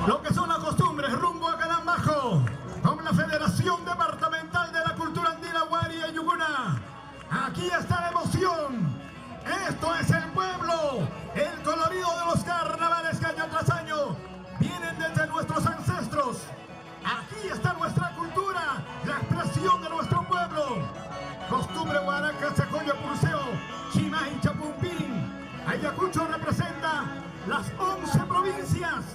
lo que son las costumbres rumbo a Canambajo, con la Federación Departamental de la Cultura Andina Huari y Yuguna. Aquí está la emoción. Esto es el pueblo, el colorido de los carnavales que año tras año vienen desde nuestros ancestros. Aquí está nuestra cultura, la expresión de nuestro pueblo. Costumbre Huaraca, Secoyo, Pulseo, Chimay, Chapumpín. Ayacucho representa las 11 provincias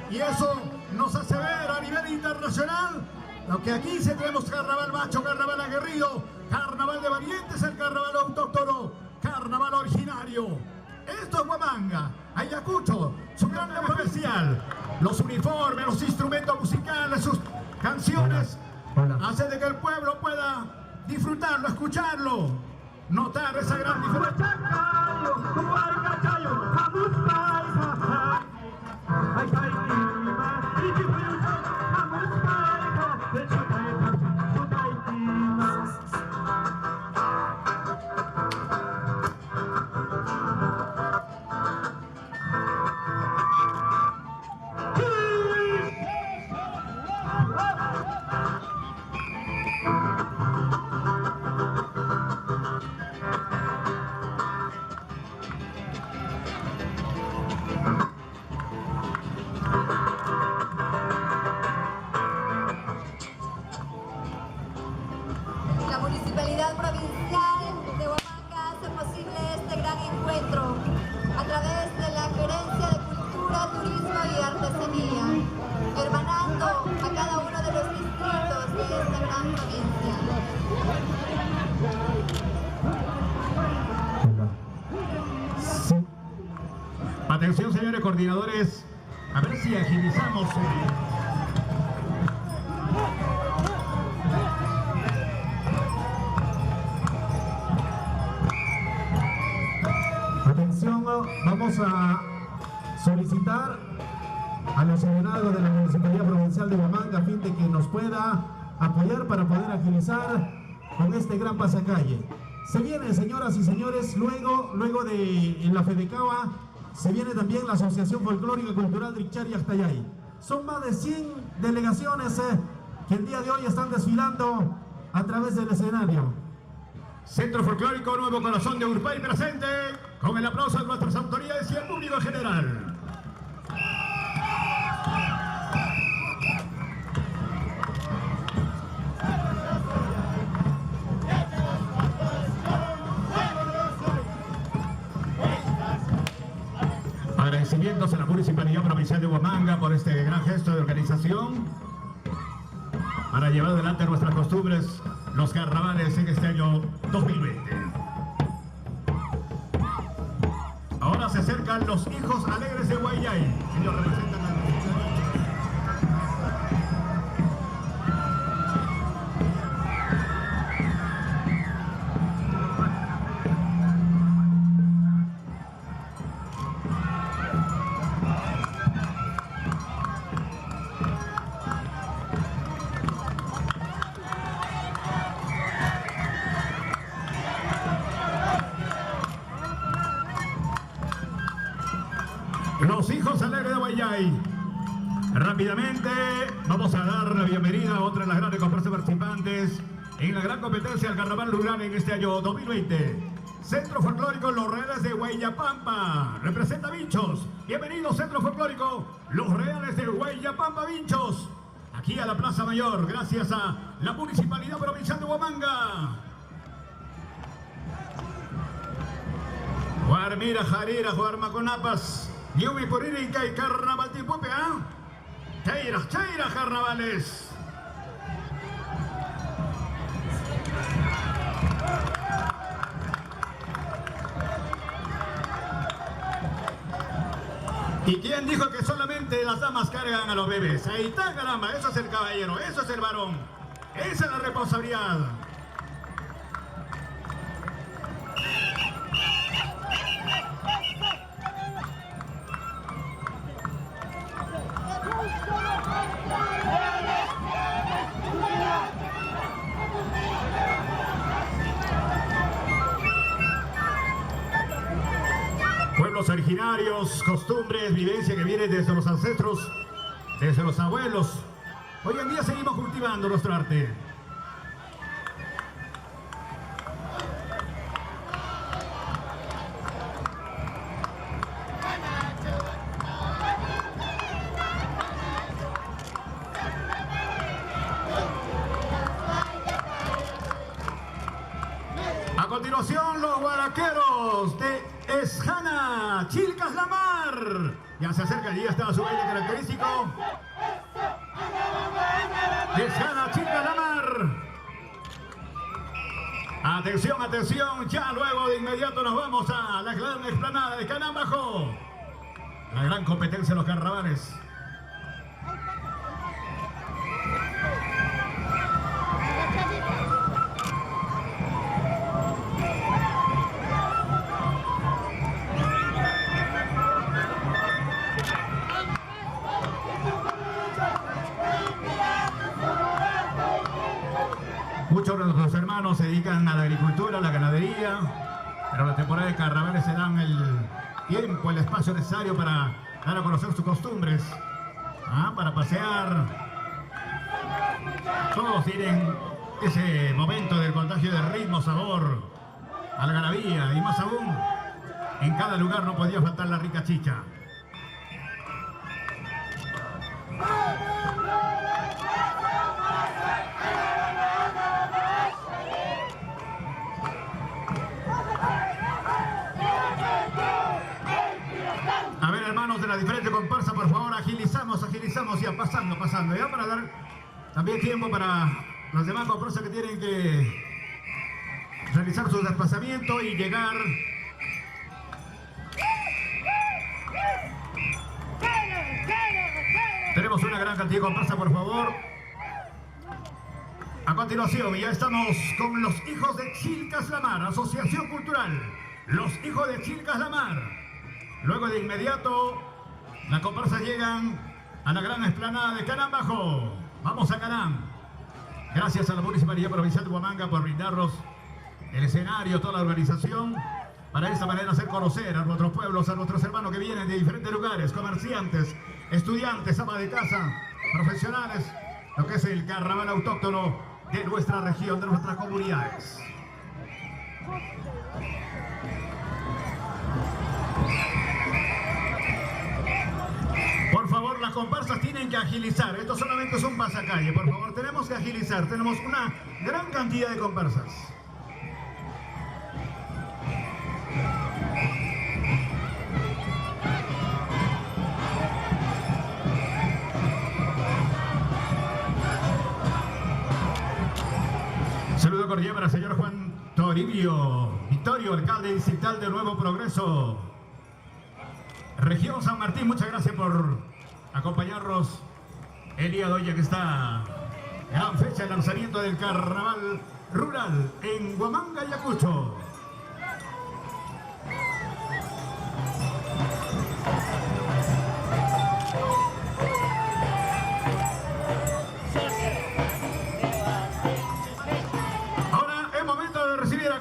y eso nos hace ver a nivel internacional lo que aquí se tenemos: carnaval macho, carnaval aguerrido, carnaval de valientes, el carnaval autóctono, carnaval originario. Esto es Huamanga, Ayacucho, su gran lema especial. Los uniformes, los instrumentos musicales, sus canciones hacen de que el pueblo pueda disfrutarlo, escucharlo, notar esa gran diferencia. La Municipalidad Provincial de Huamanga hace posible este gran encuentro a través de la Gerencia de Cultura, Turismo y Artesanía, hermanando a cada uno de los distritos de esta gran provincia. Sí. Atención, señores coordinadores, a ver si agilizamos. Atención, vamos a solicitar a los delegados de la Municipalidad Provincial de Huamanga a fin de que nos pueda apoyar para poder agilizar con este gran pasacalle. Se viene, señoras y señores, luego de en la Fedecaba, se viene también la Asociación Folclórica Cultural de Ixchar y Actayay. Son más de 100 delegaciones que el día de hoy están desfilando a través del escenario. Centro Folclórico Nuevo Corazón de Urpay presente, con el aplauso de nuestras autoridades y el público en general. Agradecimientos a la Municipalidad Provincial de Huamanga por este gran gesto de organización para llevar adelante nuestras costumbres, los carnavales en este año 2020. Ahora se acercan los hijos alegres de Guayay. Ellos representan a la los hijos alegres de Guayay. Rápidamente vamos a dar la bienvenida a otra de las grandes comparsas participantes en la gran competencia del carnaval rural en este año 2020. Centro Folclórico Los Reales de Huayllapampa representa Vinchos. Bienvenidos, Centro Folclórico Los Reales de Huayllapampa, Vinchos, aquí a la Plaza Mayor, gracias a la Municipalidad Provincial de Huamanga. Guarmira, Jarira, Guarmaconapas, Yumi Puririca y Carnaval Tipupe, ¿ah? Chairas, chairas, carnavales. ¿Y quién dijo que solamente las damas cargan a los bebés? Ahí está, caramba, eso es el caballero, eso es el varón. Esa es la responsabilidad. Pueblos originarios, costumbres, vivencia que viene desde los ancestros desde los abuelos. Hoy en día seguimos cultivando nuestro arte. A continuación, los guaraqueros de Esjana, Chilcas La Mar. Ya se acerca, ya está su baile característico. Esjana, Chilcas La Mar. Atención, atención, ya luego de inmediato nos vamos a la gran explanada de Canambajo. La gran competencia de los carnavales. Muchos de nuestros hermanos se dedican a la agricultura, a la ganadería, pero la temporada de carnavales se dan el tiempo, el espacio necesario para dar a conocer sus costumbres, para pasear. Todos tienen ese momento del contagio de ritmo, sabor, algarabía, y más aún, en cada lugar no podía faltar la rica chicha. A ver, hermanos de la diferente comparsa, por favor, agilizamos ya, pasando, ya para dar también tiempo para las demás comparsas que tienen que realizar su desplazamiento y llegar. Tenemos una gran cantidad de comparsas, por favor. A continuación, ya estamos con los hijos de Chilcas La Mar, Asociación Cultural Los Hijos de Chilcas La Mar. Luego de inmediato, las comparsas llegan a la gran explanada de Canambajo. Vamos a Canam. Gracias a la Municipalidad Provincial de Huamanga por brindarnos el escenario, toda la organización, para de esta manera hacer conocer a nuestros pueblos, a nuestros hermanos que vienen de diferentes lugares, comerciantes, estudiantes, amas de casa, profesionales, lo que es el carnaval autóctono de nuestra región, de nuestras comunidades. Por favor, las comparsas tienen que agilizar. Esto solamente es un pasacalle. Por favor, tenemos que agilizar. Tenemos una gran cantidad de comparsas. Saludo cordial para el señor Juan Toribio Vittorio, alcalde distrital de Nuevo Progreso, región San Martín. Muchas gracias por acompañarnos el día de hoy en esta gran fecha de lanzamiento del carnaval rural en Huamanga, Ayacucho.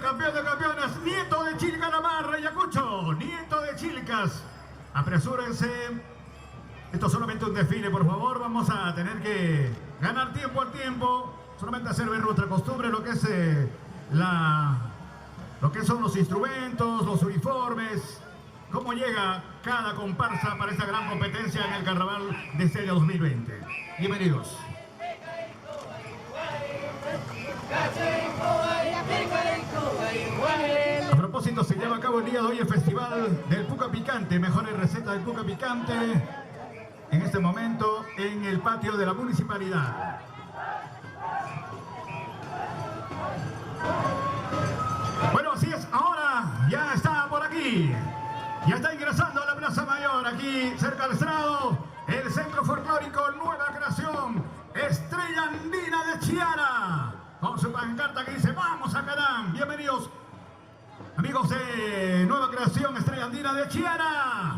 Campeón de campeones, nieto de Chilcas La Mar, Ayacucho, nieto de Chilcas. Apresúrense, esto es solamente un desfile, por favor. Vamos a tener que ganar tiempo al tiempo, solamente hacer ver nuestra costumbre, lo que es lo que son los instrumentos, los uniformes, cómo llega cada comparsa para esta gran competencia en el carnaval de este año 2020. Bienvenidos. A propósito, se lleva a cabo el día de hoy el Festival del Puca Picante, mejores recetas del Puca Picante, en este momento en el patio de la municipalidad. Bueno, así es, ahora ya está por aquí, ya está ingresando a la Plaza Mayor, aquí cerca del estrado, el Centro Folclórico Nueva Creación, Estrella Andina de Chiara, con su pancarta que dice "Vamos a Canam". Bienvenidos, amigos de Nueva Creación, Estrella Andina de Chiara.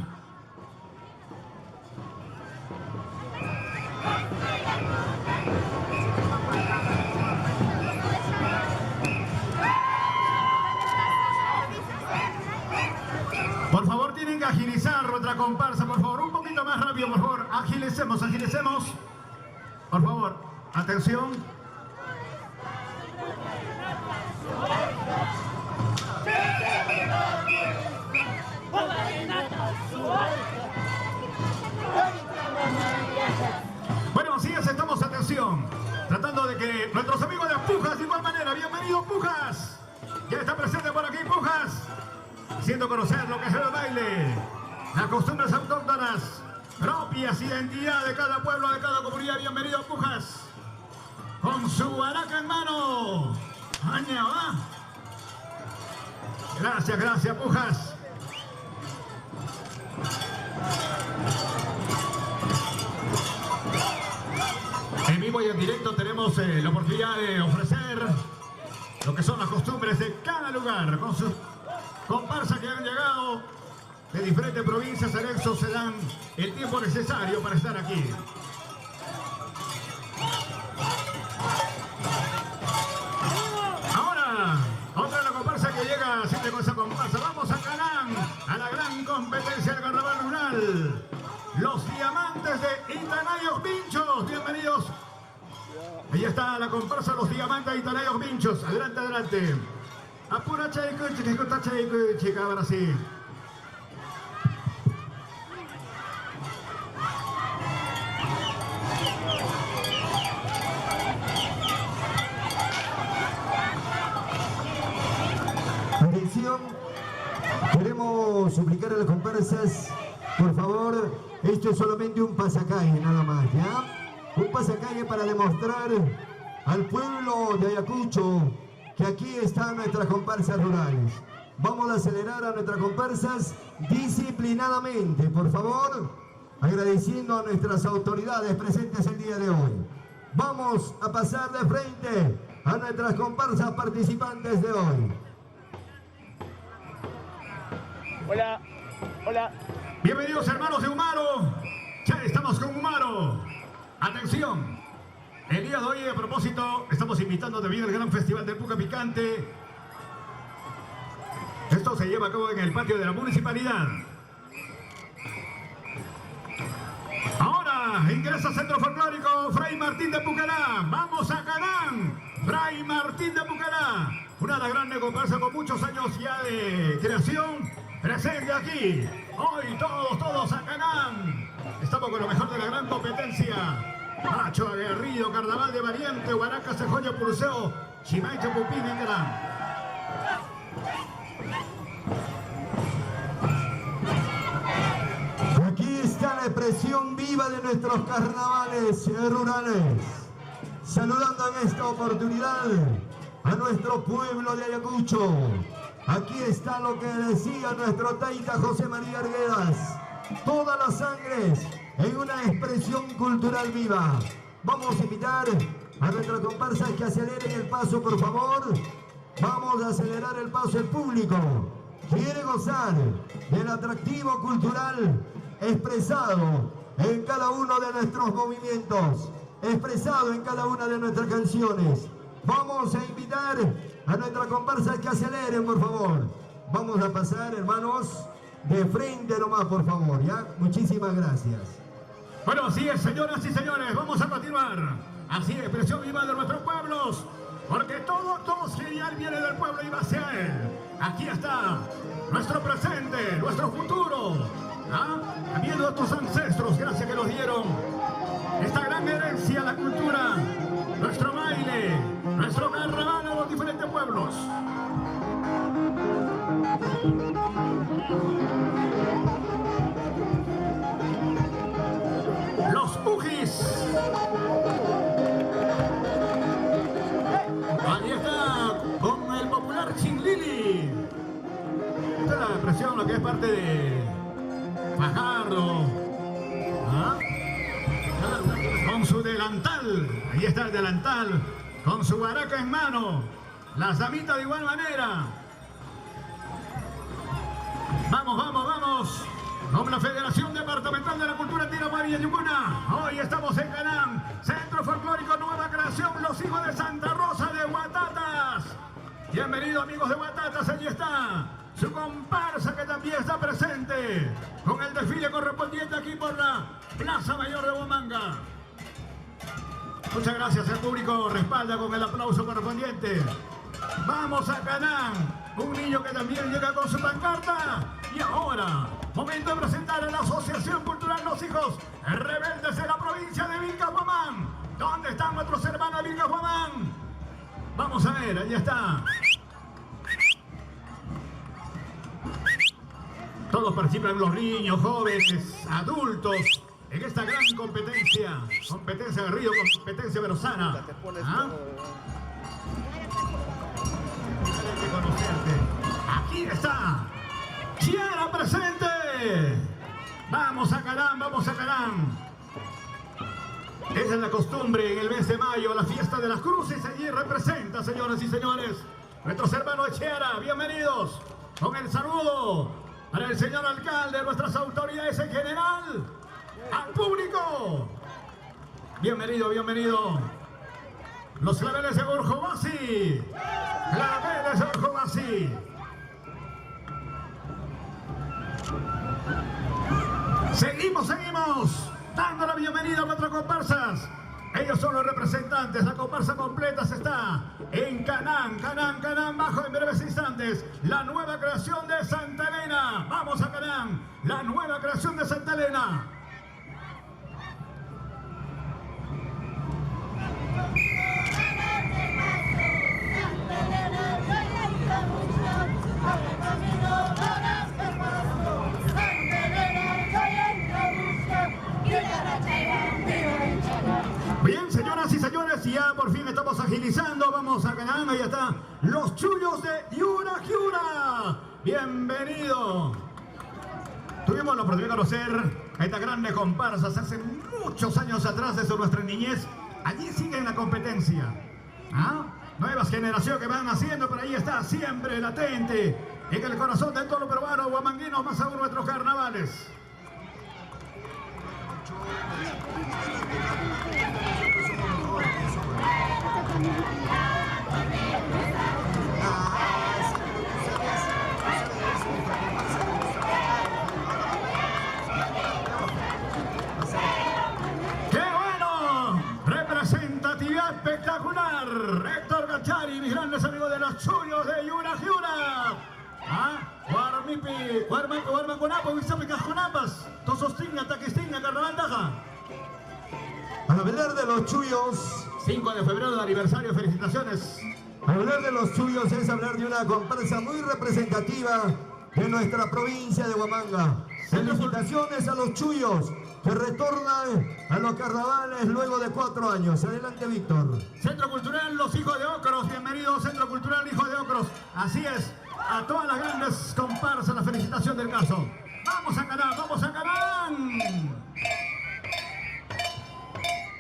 Por favor, tienen que agilizar nuestra comparsa, por favor, un poquito más rápido. cambio, por favor. Agilicemos, agilicemos. Por favor, atención. Bueno, así es, estamos, atención. Tratando de que nuestros amigos de Pujas, de igual manera, bienvenido Pujas. Ya está presente por aquí Pujas, haciendo conocer lo que es el baile, las costumbres autóctonas, propias, identidad de cada pueblo, de cada comunidad. Bienvenido Pujas, con su araca en mano. Aña, ¿va? Gracias, gracias Pujas. En vivo y en directo tenemos la oportunidad de ofrecer lo que son las costumbres de cada lugar, con sus comparsas que han llegado de diferentes provincias. Anexos se dan el tiempo necesario para estar aquí. Ahora, otra de la comparsa que llega siempre con esa comparsa. Vamos a Canán, a la gran competencia del carnaval rural. Los diamantes de Itanayos Vinchos, bienvenidos. Ahí está la comparsa Los Diamantes de Itanayos Vinchos. Adelante, adelante. Apura chaico, chica, ahora sí. Atención, queremos suplicar a las comparsas, por favor, esto es solamente un pasacalle nada más, ¿ya? Un pasacalle para demostrar al pueblo de Ayacucho que aquí están nuestras comparsas rurales. Vamos a acelerar a nuestras comparsas disciplinadamente, por favor, agradeciendo a nuestras autoridades presentes el día de hoy. Vamos a pasar de frente a nuestras comparsas participantes de hoy. Hola, hola. Bienvenidos hermanos de Humaro. Ya estamos con Humaro. Atención. El día de hoy, a propósito, estamos invitando también al gran festival del Puca Picante. Esto se lleva a cabo en el patio de la municipalidad. Ahora ingresa Centro Folclórico Fray Martín de Pucará. Vamos a Canán. Fray Martín de Pucará. Una de las grandes comparsas con muchos años ya de creación. Presente aquí. Hoy todos a Canán. Estamos con lo mejor de la gran competencia. Macho aguerrido, carnaval de variante, Huaraca, Cejoña, Pulseo, Chimaicha, Pupín, en Canán. Aquí está la expresión viva de nuestros carnavales rurales. Saludando en esta oportunidad a nuestro pueblo de Ayacucho. Aquí está lo que decía nuestro taita José María Arguedas. Todas las sangres en una expresión cultural viva. Vamos a invitar a nuestras comparsas que aceleren el paso, por favor. Vamos a acelerar el paso. El público quiere gozar del atractivo cultural expresado en cada uno de nuestros movimientos, expresado en cada una de nuestras canciones. Vamos a invitar a nuestras comparsas que aceleren, por favor. Vamos a pasar, hermanos, de frente nomás, por favor, ¿ya? Muchísimas gracias. Bueno, así es, señoras y señores, vamos a continuar. Así es, expresión viva de nuestros pueblos, porque todo genial viene del pueblo y va hacia él. Aquí está nuestro presente, nuestro futuro. También nuestros ancestros, gracias que nos dieron esta gran herencia, la cultura, nuestro baile, nuestro carnaval a los diferentes pueblos. Los Pujis. Ahí está, con el popular Chinlili. Esta es la expresión, lo que es parte de Fajardo. Con su delantal, ahí está el delantal, con su baraca en mano. Las damitas de igual manera. Vamos, vamos, vamos. Con la Federación Departamental de la Cultura Andina Huari y Yunguna. Hoy estamos en Canán, Centro Folclórico Nueva Creación, los hijos de Santa Rosa de Huatatas. Bienvenidos amigos de Huatatas, allí está su comparsa que también está presente con el desfile correspondiente aquí por la Plaza Mayor de Huamanga. Muchas gracias, el público respalda con el aplauso correspondiente. Vamos a Canán, un niño que también llega con su pancarta. Y ahora, momento de presentar a la Asociación Cultural Los Hijos Rebeldes de la provincia de Vilcapamán. ¿Dónde están nuestros hermanos de Vilcapamán? Vamos a ver, allí está. Todos participan, los niños, jóvenes, adultos, en esta gran competencia. Competencia de río, competencia verosana. ¿Ah? Hay que conocerte. Aquí está. Chiara presente. Vamos a Canán, vamos a Canán. Esa es la costumbre en el mes de mayo, la fiesta de las cruces. Allí representa, señoras y señores, nuestros hermanos de Chiara. Bienvenidos. Con el saludo para el señor alcalde, nuestras autoridades en general, al público. Bienvenido, bienvenido. Los claveles de Urjubasi. Claveles de Urjubasi. Seguimos dando la bienvenida a nuestras comparsas. Ellos son los representantes, la comparsa completa se está en Canán, bajo en breves instantes. La nueva creación de Santa Elena. Vamos a Canán, la nueva creación de Santa Elena. Bien, señoras y señores, ya por fin estamos agilizando. Vamos a Canán, ahí está los chullos de Yura Yura. Bienvenido. Tuvimos la oportunidad de conocer a estas grandes comparsas hace muchos años atrás, desde nuestra niñez. Allí siguen la competencia. ¿Ah? Nuevas generaciones que van haciendo, pero ahí está siempre latente en el corazón de todos los peruanos, huamanguinos, más aún nuestros carnavales. ¡Qué bueno! Representatividad espectacular. Héctor Gachari, mis grandes amigos de los chullos de Yura Yura. ¿Ah? Guarmipi, Guarmaconapo, Huizapicajonapas, Tosostinga, Taquistinga, Carnaval Taja. Hablar de los chullos, 5 de febrero de aniversario, felicitaciones. hablar de los chullos es hablar de una comparsa muy representativa de nuestra provincia de Huamanga. Felicitaciones a los chullos que retornan a los carnavales luego de 4 años. Adelante, Víctor. Centro Cultural Los Hijos de Ocros, bienvenidos Centro Cultural Hijos de Ocros. Así es, a todas las grandes comparsas la felicitación del caso. Vamos a Canán, vamos a Canán.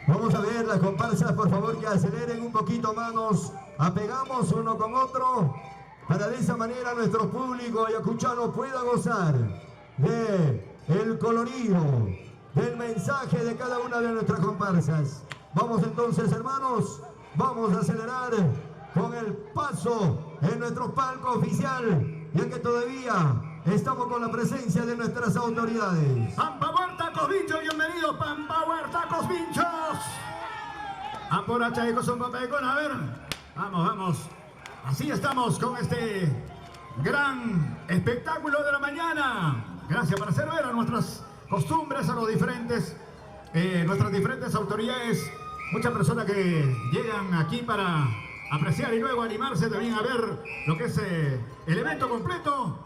Vamos a ver las comparsas, por favor, que aceleren un poquito, manos. Apegamos uno con otro para de esa manera nuestro público ayacuchano pueda gozar de el colorido, del mensaje de cada una de nuestras comparsas. Vamos entonces, hermanos, vamos a acelerar con el paso en nuestro palco oficial, ya que todavía estamos con la presencia de nuestras autoridades. Pampa Huertacos Vinchos, bienvenidos Pampa Huertacos Vinchos. Apora Chayco son papecón, a ver. Vamos, vamos. Así estamos con este gran espectáculo de la mañana. Gracias por hacer ver a nuestras costumbres, a los diferentes, nuestras diferentes autoridades. Muchas personas que llegan aquí para apreciar y luego animarse también a ver lo que es el evento completo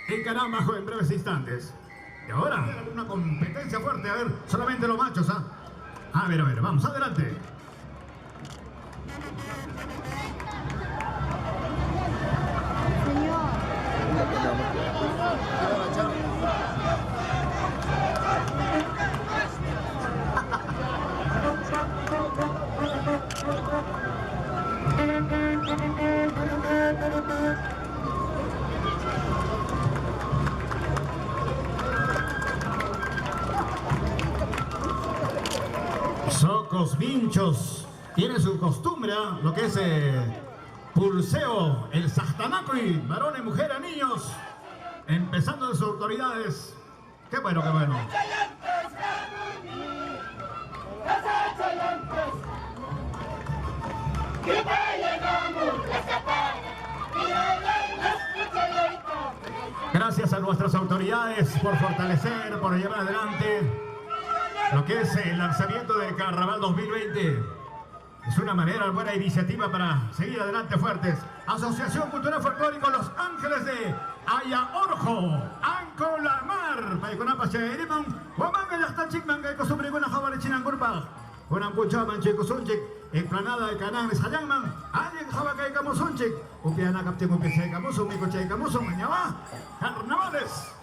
en Canán bajo en breves instantes. Y ahora, una competencia fuerte, a ver, solamente los machos, ¿ah? A ver, vamos, adelante. Socos Vinchos tiene su costumbre, ¿eh? Lo que es pulseo, el Sastanacri, varones, mujeres, niños, empezando de sus autoridades Qué bueno, qué bueno. Gracias a nuestras autoridades por fortalecer, por llevar adelante lo que es el lanzamiento del Carnaval 2020. Es una manera, buena iniciativa para seguir adelante fuertes. Asociación Cultural Folclórica Los Ángeles de Ayaorjo, Ancolamar, Paiconapa Cherimon, Huamanga Yastachikman, que costumbre con la Javare Chinangurpa, con Ampuchaman, Checosunchik, Explanada de Canán, Sayangman, Alien Javacay Camosunchik, Upiana Captain Upise Camuso, Micoche Camuso, Mañaba, Carnavales.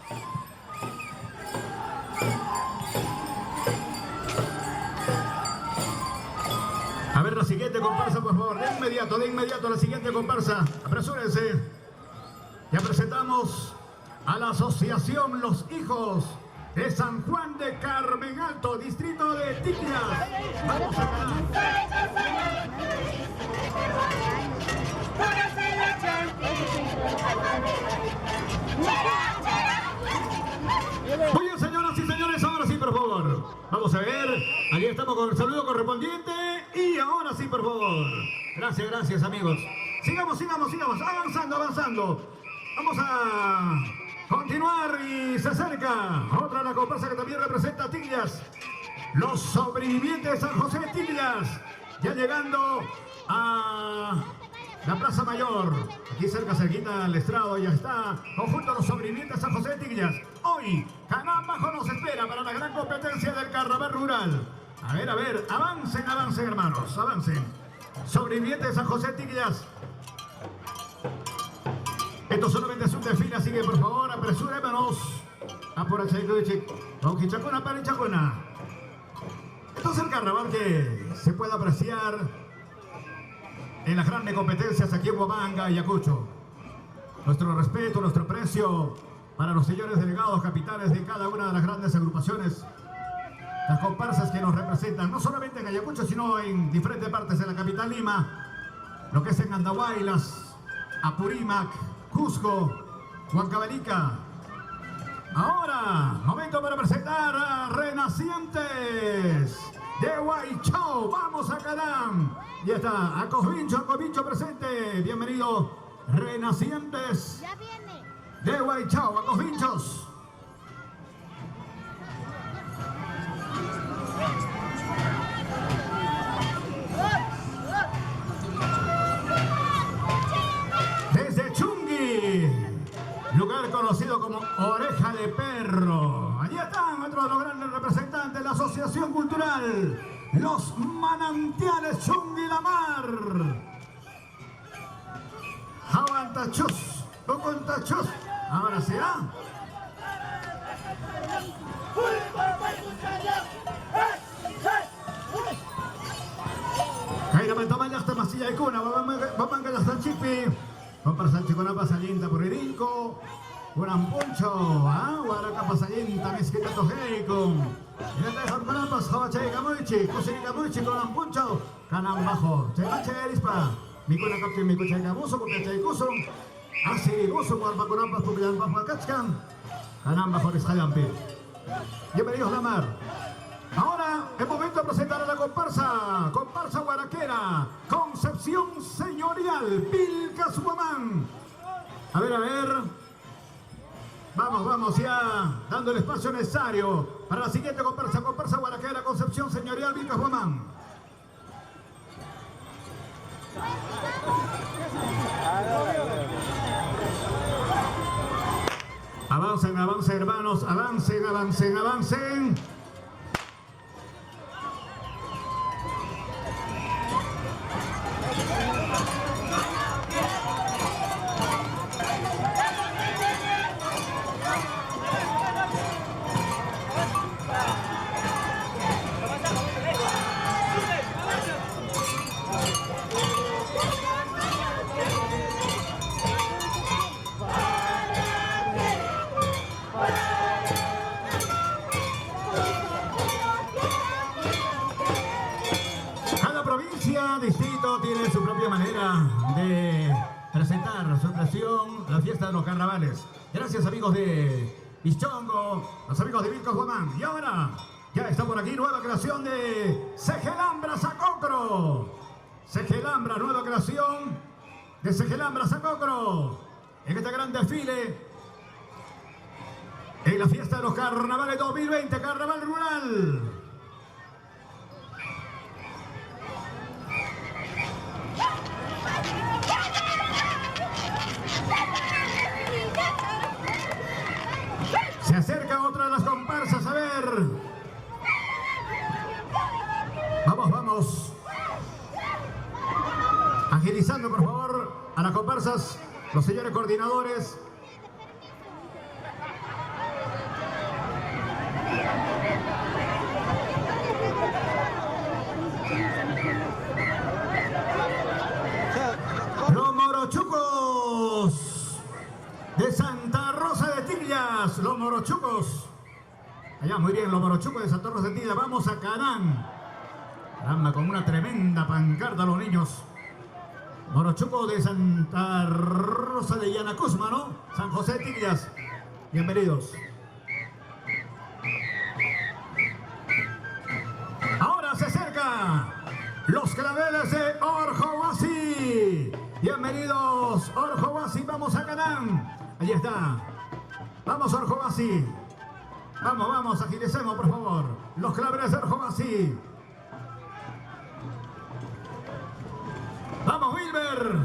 A ver la siguiente comparsa, por favor, de inmediato la siguiente comparsa. Apresúrense. Ya presentamos a la Asociación Los Hijos de San Juan de Carmen Alto, distrito de Tignas. Vamos a ganar. Muy bien, señoras y señores, ahora sí, por favor. Vamos a ver, allí estamos con el saludo correspondiente y ahora sí, por favor. Gracias, amigos. Sigamos, avanzando. Vamos a continuar y se acerca otra de la comparsa que también representa a Tignas. Los sobrevivientes de San José de Tignas, ya llegando a la Plaza Mayor. Aquí cerquita al estrado ya está. Conjunto de los sobrevivientes de San José de Tignas. Hoy, Canán Bajo nos espera para la gran competencia del Carnaval Rural. A ver, avancen, hermanos, avancen. Sobrevivientes de San José de Tignas. Esto solamente es un desfile, así que por favor apresurémonos. Chacona. Esto es el carnaval que se puede apreciar en las grandes competencias aquí en Huamanga y Ayacucho. Nuestro respeto, nuestro aprecio para los señores delegados capitales de cada una de las grandes agrupaciones. Las comparsas que nos representan, no solamente en Ayacucho, sino en diferentes partes de la capital Lima. Lo que es en Andahuaylas, Apurímac, Cusco, Huancavelica. Ahora, momento para presentar a Renacientes de Huaychao. Vamos a Canán. Ya está, a Cosvincho presente. Bienvenido, Renacientes de Huaychao, a Cosvinchos. Desde Chungui, lugar conocido como Oreja de Perro. Allí están otro de los grandes representantes de la Asociación Cultural Los Manantiales Chungui La Mar. Javantachos, Bocontachos. Ahora sí, ¿ah? Caígame tamaño hasta masilla de cuna, vamos a gastar chipi. Vamos para Sánchez con la pasallinta por Irinco. Buenan poncho, Guaraca pasallinta, mezquita tojeico. Y la dejan con ambas, Javache Gamuichi, Cusiri Gamuichi con un poncho. Canán Bajo, Chegache Erispa. Mikuna Captain Mikucha Gamuso, Copiacha y Cuso. Así, Guso, Guarpa con ambas, Pupian Bajo Cachcan. Canán Bajo Riscayampi. Bienvenidos La Mar. Ahora es momento de presentar a la comparsa guaraquera, Concepción Señorial, Pilcas Huamán. A ver, vamos ya dando el espacio necesario para la siguiente comparsa guaraquera, Concepción Señorial, Pilcas Huamán. Avancen, hermanos, avancen. Distrito tiene su propia manera de presentar su expresión, la fiesta de los carnavales. Gracias, amigos de Ischongo, los amigos de Vilcos Guamán. Y ahora ya está por aquí nueva creación de Segelambra Sacocro. Segelambra, nueva creación de Segelambra Sacocro. En este gran desfile, en la fiesta de los carnavales 2020, Carnaval Rural. Se acerca otra de las comparsas, a ver. Vamos, vamos. Agilizando, por favor, a las comparsas, los señores coordinadores. Los morochucos de Santa Rosa de Tiglias, los morochucos. Allá, muy bien, los morochucos de Santa Rosa de Tiglias. Vamos a Canán. Caramba, con una tremenda pancarta los niños. Morochuco de Santa Rosa de Yanacusma, ¿no? San José de Tiglias. Bienvenidos. Ahora se acerca los claveles de Orjohuasi. Bienvenidos, Orjohuasi. Vamos a Canán. Allí está. Vamos, Orjohuasi. Vamos, vamos, agilicemos, por favor. Los claveles de Orjohuasi. ¡Vamos, Wilber!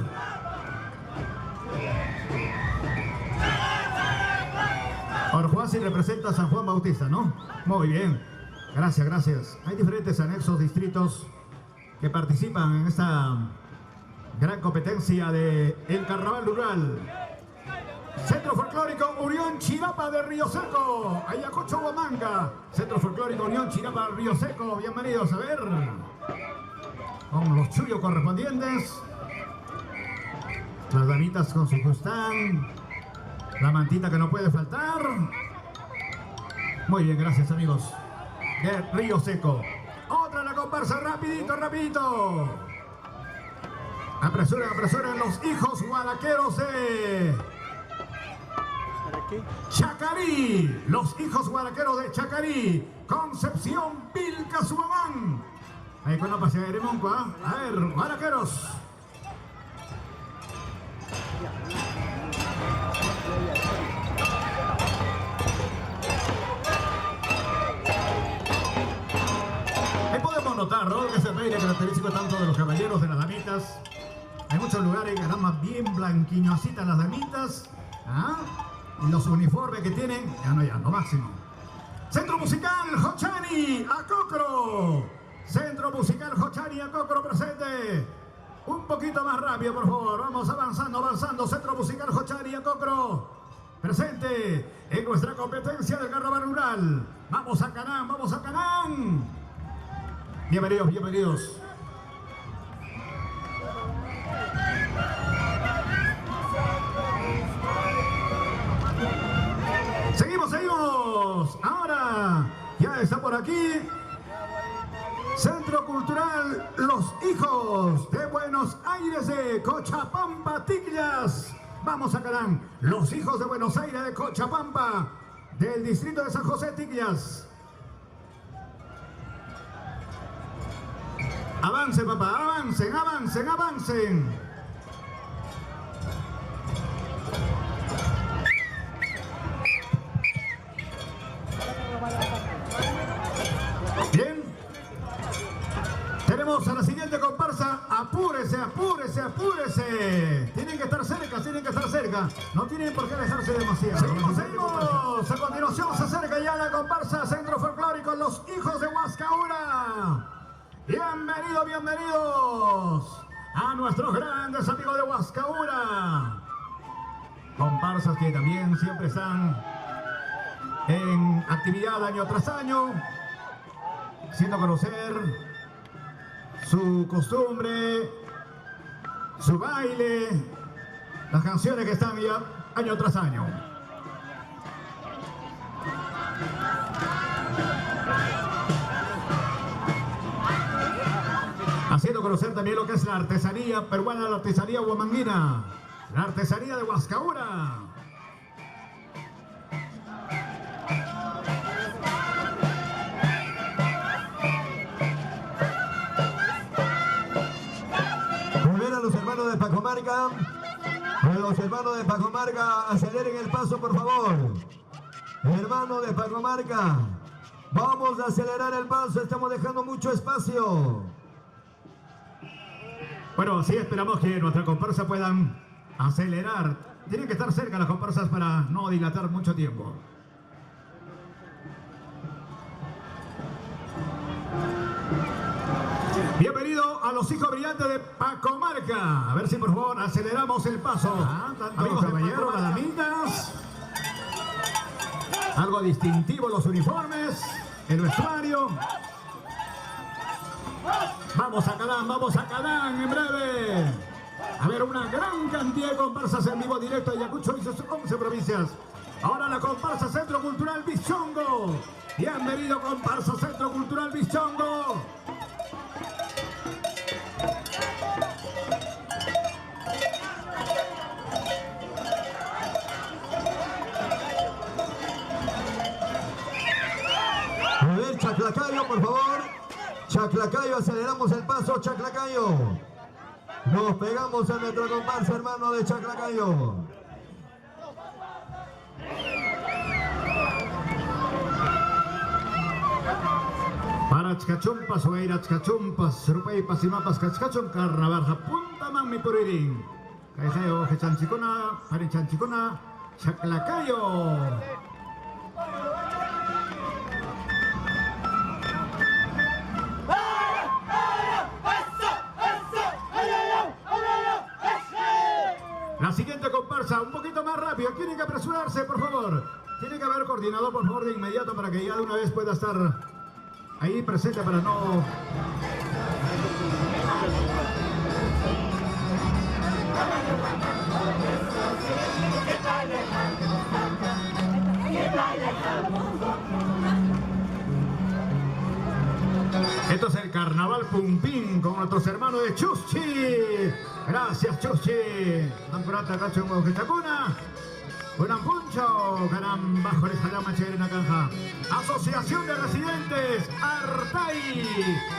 Orjohuasi representa a San Juan Bautista, ¿no? Muy bien. Gracias, gracias. Hay diferentes anexos, distritos que participan en esta gran competencia del Carnaval Rural. Centro Folclórico Unión Chirapa de Río Seco, Ayacucho, Huamanga. Centro Folclórico Unión Chirapa de Río Seco. Bienvenidos, a ver. Con los chullos correspondientes. Las damitas con su fustán. La mantita que no puede faltar. Muy bien, gracias, amigos de Río Seco. Otra la comparsa, rapidito, rapidito. Apresuren, apresuren los hijos guaraqueros de Chacarí. Los hijos guaraqueros de Chacarí. Concepción Vilcas Guamán. Ahí con la pasea de Remonco, ¿ah? A ver, guaraqueros. Ahí podemos notar, ¿no? Que ese baile característico tanto de los caballeros, de las damitas. Hay muchos lugares que eran más bien blanquiñositas las damitas. ¿Ah? Y los uniformes que tienen, ya no, máximo. Centro Musical Jochani Acocro. Centro Musical Jochani Acocro presente. Un poquito más rápido, por favor. Vamos avanzando, avanzando. Centro Musical Jochani Acocro presente en nuestra competencia de Carnaval Rural. Vamos a Canán, vamos a Canán. Bienvenidos, bienvenidos. Seguimos, seguimos. Ahora ya está por aquí Centro Cultural Los Hijos de Buenos Aires de Cochabamba, Tiglias. Vamos a Canán. Los Hijos de Buenos Aires de Cochabamba, del distrito de San José, Tiglias. Avancen, papá, avancen, avancen, avancen. Bien. Tenemos a la siguiente comparsa. Apúrese, apúrese, apúrese. Tienen que estar cerca, tienen que estar cerca. No tienen por qué alejarse demasiado. Seguimos, seguimos. A continuación se acerca ya la comparsa Centro Folclórico Los Hijos de Huascaura. Bienvenidos, bienvenidos a nuestros grandes amigos de Huascaura. Comparsas que también siempre están en actividad año tras año, haciendo conocer su costumbre, su baile, las canciones que están ya año tras año. Haciendo conocer también lo que es la artesanía peruana, la artesanía huamanguina, la artesanía de Huascaura. Pacomarca. Los hermanos de Pacomarca, aceleren el paso, por favor. Hermano de Pacomarca, vamos a acelerar el paso, estamos dejando mucho espacio. Bueno, sí, esperamos que nuestra comparsa puedan acelerar. Tienen que estar cerca las comparsas para no dilatar mucho tiempo. Bienvenido a los hijos brillantes de Pacomarca. A ver si por favor aceleramos el paso. Amigos caballeros, las damitas. Algo distintivo los uniformes, el vestuario. Vamos a Cadán en breve. A ver, una gran cantidad de comparsas en vivo directo de Ayacucho y sus 11 provincias. Ahora la comparsa Centro Cultural Bichongo. Bienvenido comparsa Centro Cultural Bichongo. A ver, Chaclacayo, por favor. Chaclacayo, aceleramos el paso, Chaclacayo. Nos pegamos a nuestra comparsa, hermano de Chaclacayo. Para Chcachumpas, Oeira Chcachumpas, Rupeipas y Mapas Chcachum, Carnavarja, Punta Mami Purirín. Caijeo, Chanchicona, Parechanchicona, Chaclacayo. La siguiente comparsa, un poquito más rápido, tienen que apresurarse, por favor. Tiene que haber coordinador, por favor, de inmediato para que ya de una vez pueda estar ahí presente para no... Esto es el Carnaval Pumpín con nuestros hermanos de Chuschi. Gracias, Chuschi. Namprata, Cacho, Moquetacuna. Buenan Puncho, caramba, Jorge Jalama, Cherena Canja. Asociación de Residentes, Artay,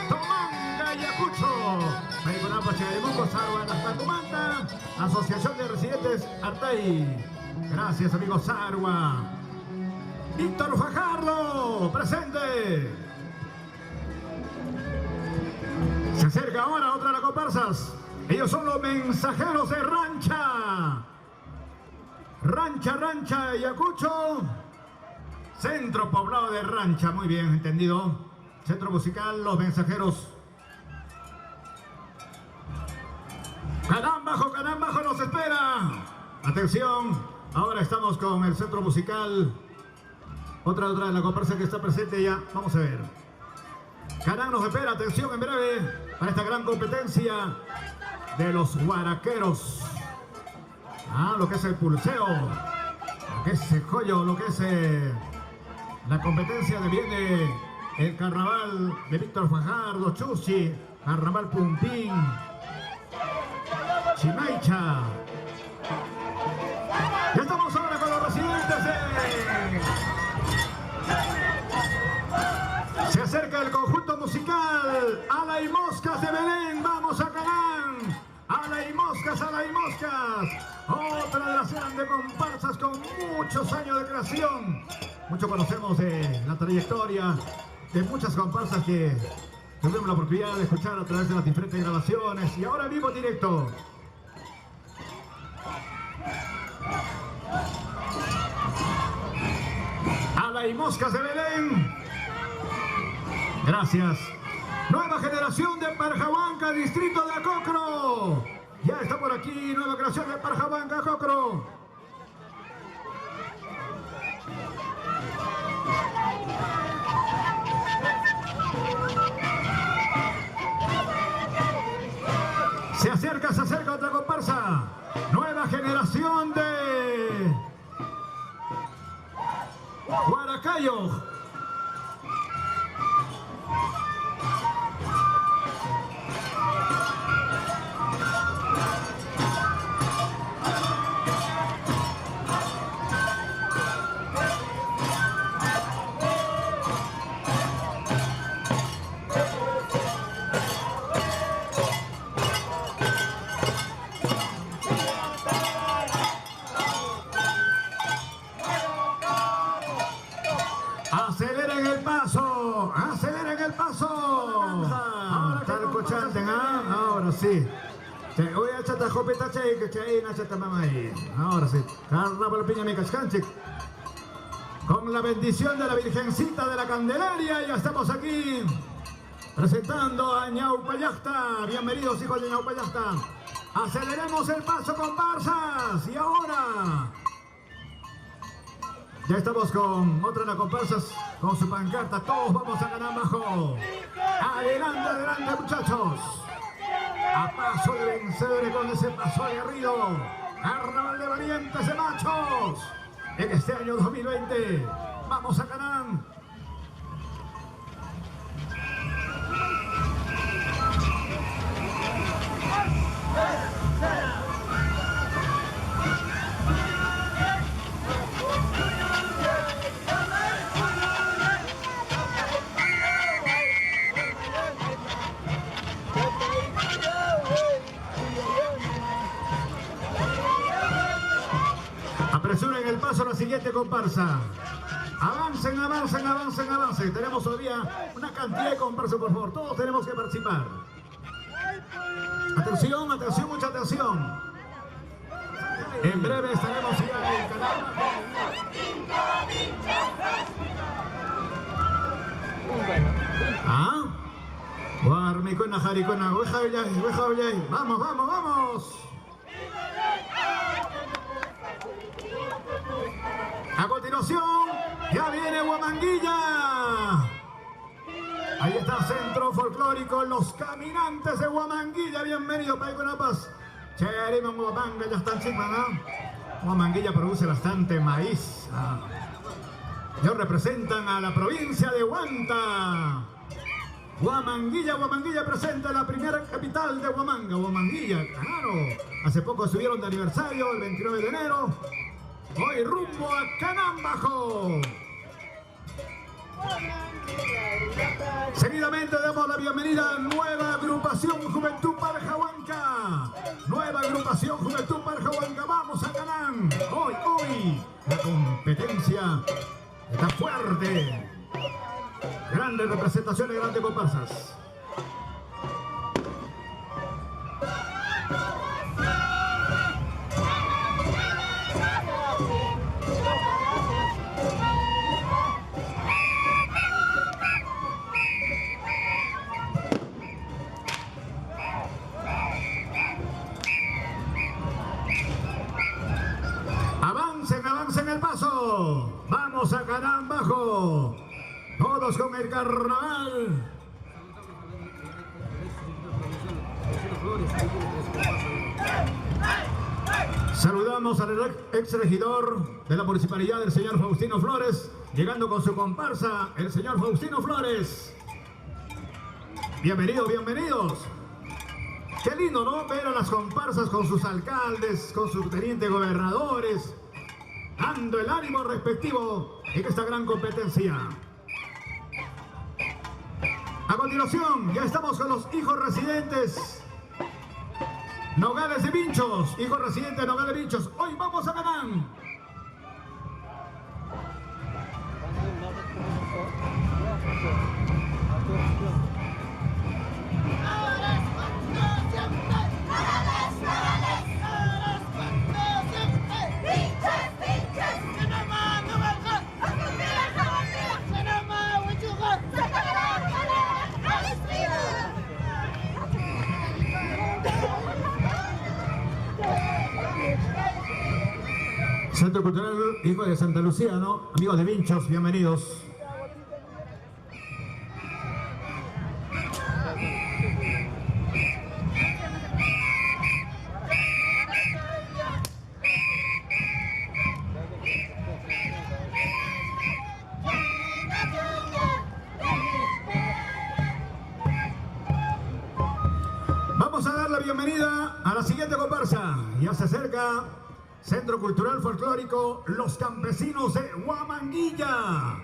Tomanga, Ayacucho. Paiconapa, Cheremuco, Sarwa, Tacumanta. Asociación de Residentes, Artay. Gracias, amigos Sarwa. Víctor Fajardo, presente. Se acerca ahora otra de las comparsas. Ellos son los mensajeros de Rancha. Rancha, Ayacucho. Centro poblado de Rancha, muy bien entendido. Centro musical, los mensajeros. Cadán Bajo nos espera. Atención, ahora estamos con el centro musical. Otra de la comparsa que está presente ya. Vamos a ver. Cadán nos espera, atención en breve para esta gran competencia de los guaraqueros. Lo que es el pulseo, lo que es el joyo, lo que es la competencia de viene el carnaval de Víctor Fajardo, Chuchi, Carnaval Pumpín, Chimaicha. Ya estamos ahora con los residentes Se acerca el conjunto musical Ala y Moscas de Belén. Vamos a Cadán. Ala y Moscas. Otra de las grandes comparsas con muchos años de creación. Mucho conocemos de la trayectoria de muchas comparsas que tuvimos la oportunidad de escuchar a través de las diferentes grabaciones. Y ahora vivo en directo. Ala y Moscas de Belén. Gracias. Nueva generación de Parjahuanca, distrito de Acocro. Ya está por aquí, nueva creación de Parjahuanca, Acocro. Se acerca otra comparsa. Nueva generación de Huaracayo. el paso. Ahora está Chanten, ¿ah? Ahora sí. Voy a echar jopeta que ahí no chata mamá ahí. Ahora sí. Carnaval Piña mi cascanchic. Con la bendición de la Virgencita de la Candelaria, ya estamos aquí presentando a Ñaupayasta. Bienvenidos, hijos de Ñaupayasta. Aceleremos el paso, comparsas. Y ahora ya estamos con otra de las comparsas con su pancarta. Todos vamos a ganar bajo. Adelante, adelante, muchachos. A paso de vencer con ese paso aguerrido. Carnaval de valientes de machos. En este año 2020 vamos a ganar. Apresuren el paso a la siguiente comparsa. Avancen, avancen, avancen, avancen. Tenemos todavía una cantidad de comparsas, por favor. Todos tenemos que participar. Atención, atención, mucha atención. En breve estaremos ya en el canal. ¿Ah? Guarmicona, jaricona, vamos, vamos, vamos. A continuación, ya viene Huamanguilla. Ahí está Centro Folclórico, los caminantes de Huamanguilla. Bienvenido, Paiconapas. Cherima, Huamanga, ya están chicos, ¿no? Huamanguilla produce bastante maíz. Ellos representan a la provincia de Huanta. Huamanguilla, Huamanguilla presenta la primera capital de Huamanga. Huamanguilla, claro. Hace poco estuvieron de aniversario, el 29 de enero. Hoy rumbo a Canambajo. Seguidamente damos la bienvenida a Nueva Agrupación Juventud Parjahuanca. Nueva Agrupación Juventud Parjahuanca. Vamos a ganar. Hoy la competencia está fuerte. Grandes representaciones, grandes comparsas. Avancen el paso. Vamos a Canambajo. Todos con el carnaval. Saludamos al ex regidor de la municipalidad, el señor Faustino Flores, llegando con su comparsa, el señor Faustino Flores. Bienvenidos, bienvenidos. Qué lindo, ¿no? Ver a las comparsas con sus alcaldes, con sus tenientes gobernadores, dando el ánimo respectivo en esta gran competencia. A continuación, ya estamos con los hijos residentes Nogales de Vinchos. Hijos residentes Nogales de Vinchos. Hoy vamos a ganar. Centro Cultural Hijo de Santa Lucía, ¿no? Amigos de Vinchos, bienvenidos. Vamos a dar la bienvenida a la siguiente comparsa. Ya se acerca Centro Cultural Folclórico Los Campesinos de Huamanguilla.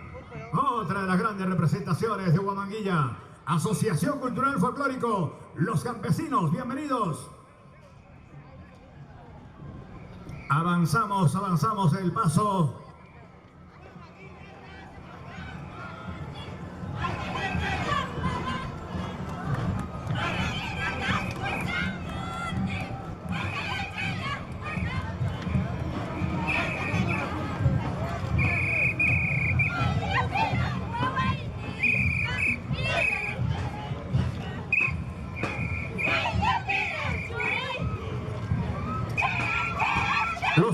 Otra de las grandes representaciones de Huamanguilla. Asociación Cultural Folclórico Los Campesinos, bienvenidos. Avanzamos, avanzamos el paso.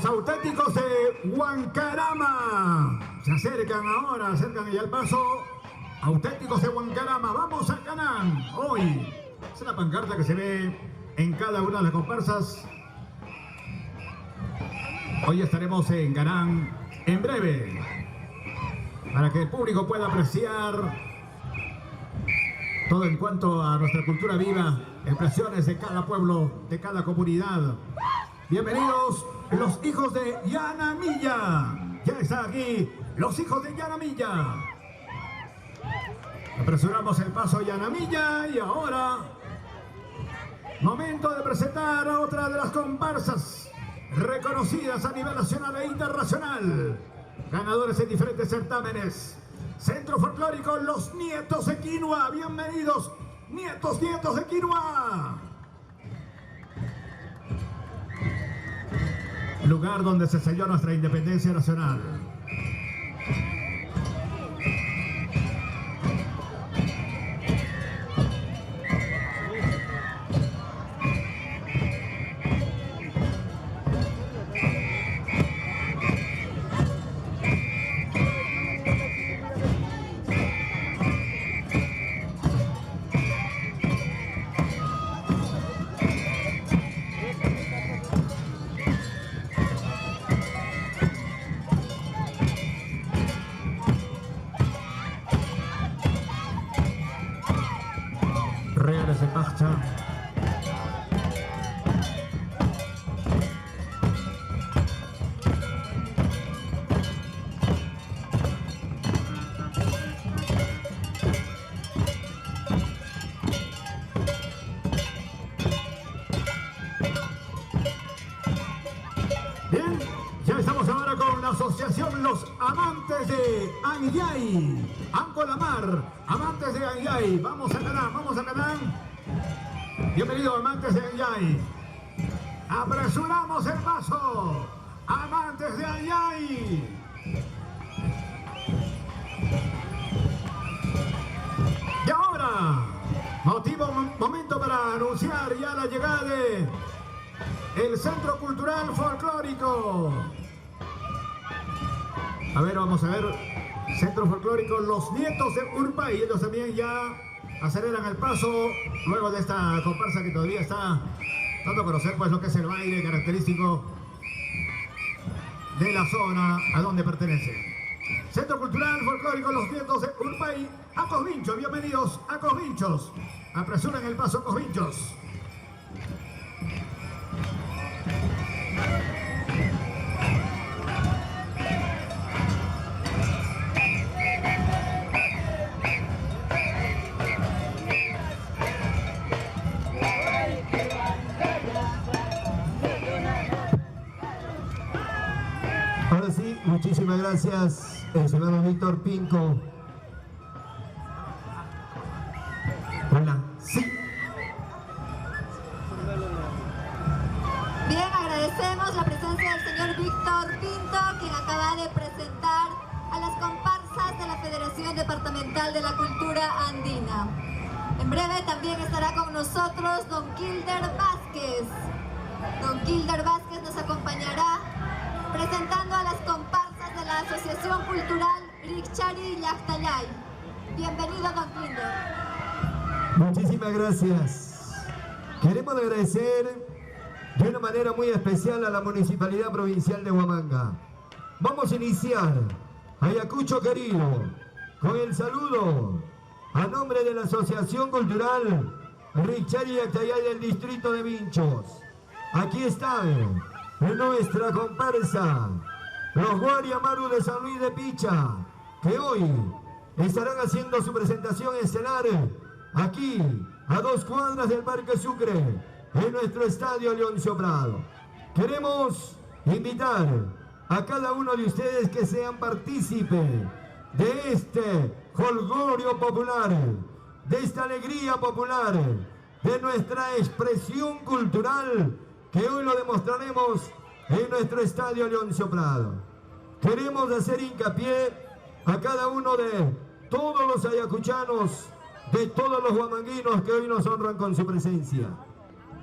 Los auténticos de Huancarama se acercan ahora, acercan ya el paso. Auténticos de Huancarama, vamos a Canán. Hoy es una pancarta que se ve en cada una de las comparsas. Hoy estaremos en Canán en breve, para que el público pueda apreciar todo en cuanto a nuestra cultura viva, expresiones de cada pueblo, de cada comunidad. Bienvenidos los hijos de Yanamilla. Ya está aquí los hijos de Yanamilla. Apresuramos el paso a Yanamilla y ahora momento de presentar a otra de las comparsas reconocidas a nivel nacional e internacional, ganadores en diferentes certámenes. Centro Folclórico Los Nietos de Quinua. Bienvenidos, nietos de Quinua. Lugar donde se selló nuestra independencia nacional. Reales en marcha. Bien, ya estamos ahora con la asociación Los Amantes de Anyay. Ancolamar, amantes de Anyay. Vamos a Canán, vamos a Canán. Bienvenidos, amantes de Anyay. Apresuramos el paso. Amantes de Anyay. Y ahora, momento para anunciar ya la llegada de el Centro Cultural Folclórico. A ver, vamos a ver. Centro Folclórico Los Nietos de Urpay. Ellos también ya aceleran el paso luego de esta comparsa que todavía está dando a conocer pues lo que es el baile característico de la zona a donde pertenece. Centro Cultural Folclórico Los Nietos de Urpay. A Cosvinchos, bienvenidos a Cosvinchos. Apresuran el paso a Cosvinchos. Ahora sí, muchísimas gracias, estimado Víctor Pinco. Hola, sí. Bien, agradecemos la presencia del señor Víctor Pinto, quien acaba de presentar a las comparsas de la Federación Departamental de la Cultura Andina. En breve también estará con nosotros don Kilder Vázquez. Don Kilder Vázquez nos acompañará presentando a las comparsas de la Asociación Cultural Rikchari Llaqtallay. Bienvenido, don Kilder. Muchísimas gracias. Queremos agradecer de una manera muy especial a la Municipalidad Provincial de Huamanga. Vamos a iniciar, Ayacucho querido, con el saludo a nombre de la Asociación Cultural Rikchari Llaqtallay del Distrito de Vinchos. Aquí están en nuestra comparsa los Guariamaru de San Luis de Picha, que hoy estarán haciendo su presentación estelar aquí a 2 cuadras del Parque Sucre, en nuestro estadio Leoncio Prado. Queremos invitar a cada uno de ustedes que sean partícipes de este jolgorio popular, de esta alegría popular, de nuestra expresión cultural, que hoy lo demostraremos en nuestro estadio Leoncio Prado. Queremos hacer hincapié a cada uno de todos los ayacuchanos, de todos los huamanguinos que hoy nos honran con su presencia.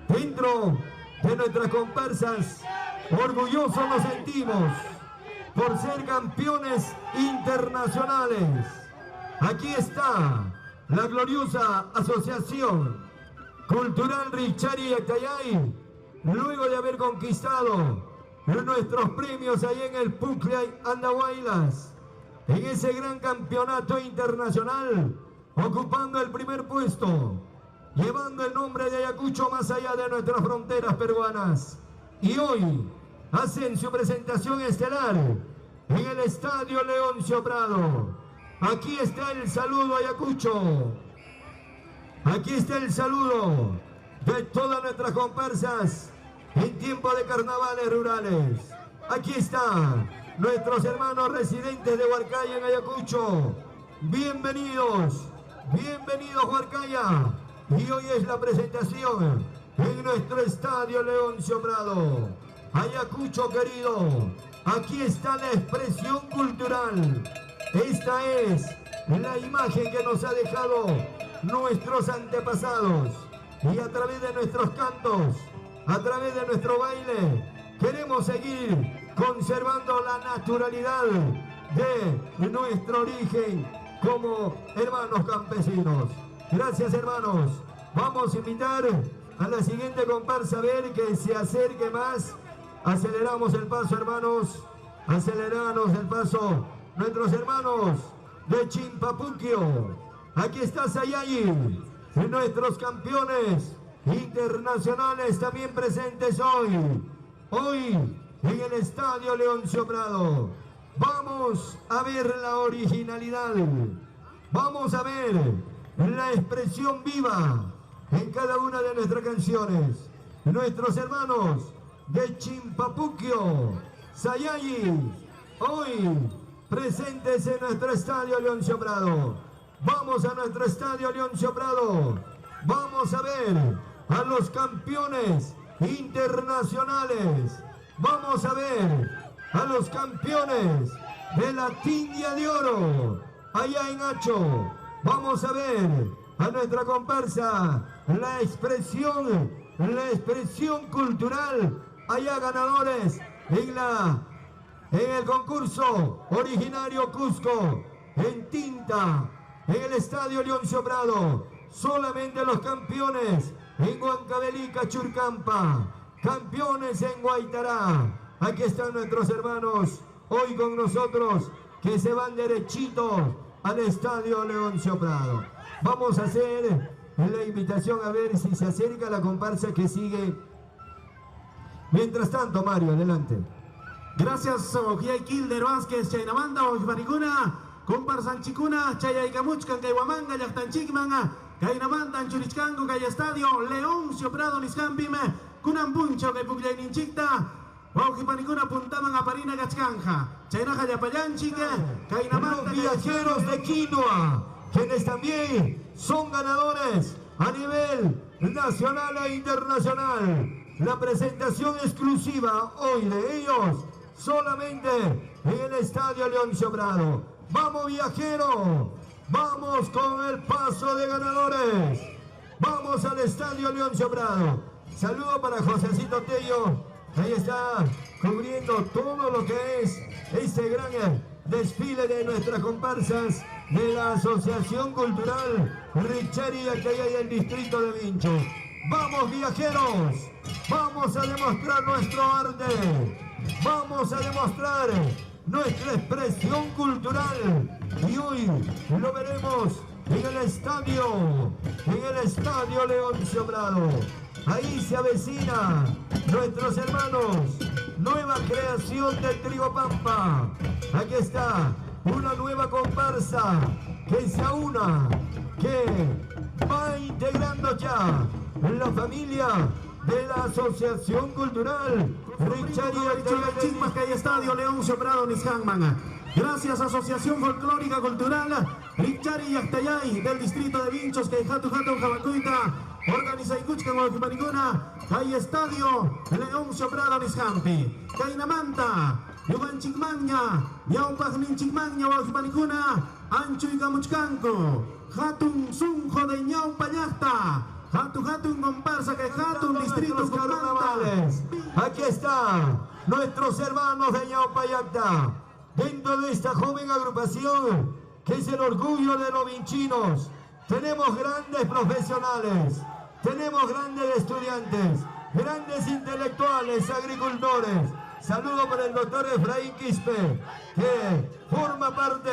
Dentro de nuestras comparsas orgullosos nos sentimos por ser campeones internacionales. Aquí está la gloriosa Asociación Cultural Richari Yactayay, luego de haber conquistado nuestros premios ahí en el Pucllay Andahuaylas, en ese gran campeonato internacional, ocupando el primer puesto, llevando el nombre de Ayacucho más allá de nuestras fronteras peruanas. Y hoy hacen su presentación estelar en el Estadio Leoncio Prado. Aquí está el saludo a Ayacucho. Aquí está el saludo de todas nuestras comparsas en tiempo de carnavales rurales. Aquí están nuestros hermanos residentes de Huarcaya en Ayacucho. Bienvenidos, bienvenidos Huarcaya. Y hoy es la presentación en nuestro Estadio Leoncio Prado. Ayacucho querido, aquí está la expresión cultural. Esta es la imagen que nos ha dejado nuestros antepasados. Y a través de nuestros cantos, a través de nuestro baile, queremos seguir conservando la naturalidad de nuestro origen como hermanos campesinos. Gracias, hermanos. Vamos a invitar a la siguiente comparsa a ver que se acerque más. Aceleramos el paso, hermanos. Aceleramos el paso. Nuestros hermanos de Chimpapuquio. Aquí está Sayayi. Nuestros campeones internacionales también presentes hoy. Hoy en el Estadio Leoncio Prado. Vamos a ver la originalidad. Vamos a ver la expresión viva en cada una de nuestras canciones. Nuestros hermanos de Chimpapuquio, Sayayi, hoy presentes en nuestro Estadio Leoncio Prado. Vamos a nuestro Estadio Leoncio Prado. Vamos a ver a los campeones internacionales. Vamos a ver a los campeones de la Tindia de Oro, allá en Hacho. Vamos a ver a nuestra comparsa, la expresión cultural, allá ganadores en el concurso originario Cusco, en tinta, en el Estadio Leoncio Prado. Solamente los campeones en Huancavelica, Churcampa, campeones en Guaitará. Aquí están nuestros hermanos hoy con nosotros, que se van derechito al Estadio Leoncio Prado. Vamos a hacer la invitación a ver si se acerca la comparsa que sigue. Mientras tanto, Mario, adelante. Gracias, Ojiyay Kilder Vázquez, Chaynamanda, Ojiparicuna, Comparsan Chicuna, Chayaycamuchcan, Kaihuamanga, Yachtanchikman, Kainamanda, Churichcango, Kay Estadio Leoncio Prado, Niscampime, Kunampuncho, Kaipucllay Ninchicta, Ojiparicuna, Puntaman, Aparina, Gachcanja, Chaynaja, Yapayanchique, Kainamanda. Los viajeros de Quinoa, quienes también son ganadores a nivel nacional e internacional. La presentación exclusiva hoy de ellos solamente en el Estadio Leoncio Prado. ¡Vamos, viajero! ¡Vamos con el paso de ganadores! ¡Vamos al Estadio Leoncio Prado! Saludo para Josecito Tello. Ahí está cubriendo todo lo que es este gran desfile de nuestras comparsas de la Asociación Cultural Richari Yactayay del distrito de Vincho. ¡Vamos, viajeros! ¡Vamos a demostrar nuestro arte! ¡Vamos a demostrar nuestra expresión cultural! Y hoy lo veremos en el Estadio Leoncio Prado. Ahí se avecina nuestros hermanos, nueva creación de Trigo Pampa. Aquí está una nueva comparsa que se aúna, que va integrando ya la familia de la Asociación Cultural Richari Yactayay Kay Estadio Leoncio Prado, Niscanman. Gracias, Asociación Folclórica Cultural Richari Yactayay del distrito de Vinchos, Kay Hatu Jabacuita, Organiza Ikuchkan, Ojiparicuna, Kay Estadio Leoncio Prado, Niscampi, Kainamanta, Yuganchikmaña, Yaupagninchikmaña, Ojiparicuna, Anchuy Camuchcanco, Hatun Sunjo de Ñaupañasta, Hatun comparsa que Hatun distritos carnavales. Aquí está nuestros hermanos de Ñaupayacta, dentro de esta joven agrupación que es el orgullo de los vinchinos. Tenemos grandes profesionales, tenemos grandes estudiantes, grandes intelectuales, agricultores. Saludo para el doctor Efraín Quispe, que forma parte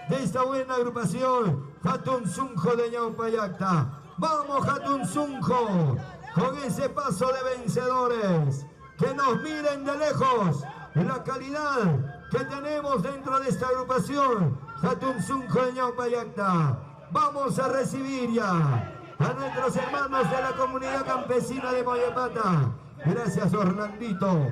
de esta buena agrupación Jatunzunjo de Ñaupayacta. ¡Vamos, Jatunzunjo! Con ese paso de vencedores, que nos miren de lejos la calidad que tenemos dentro de esta agrupación Jatunzunjo de Ñaupayacta. Vamos a recibir ya a nuestros hermanos de la comunidad campesina de Moyepata. Gracias, Orlandito.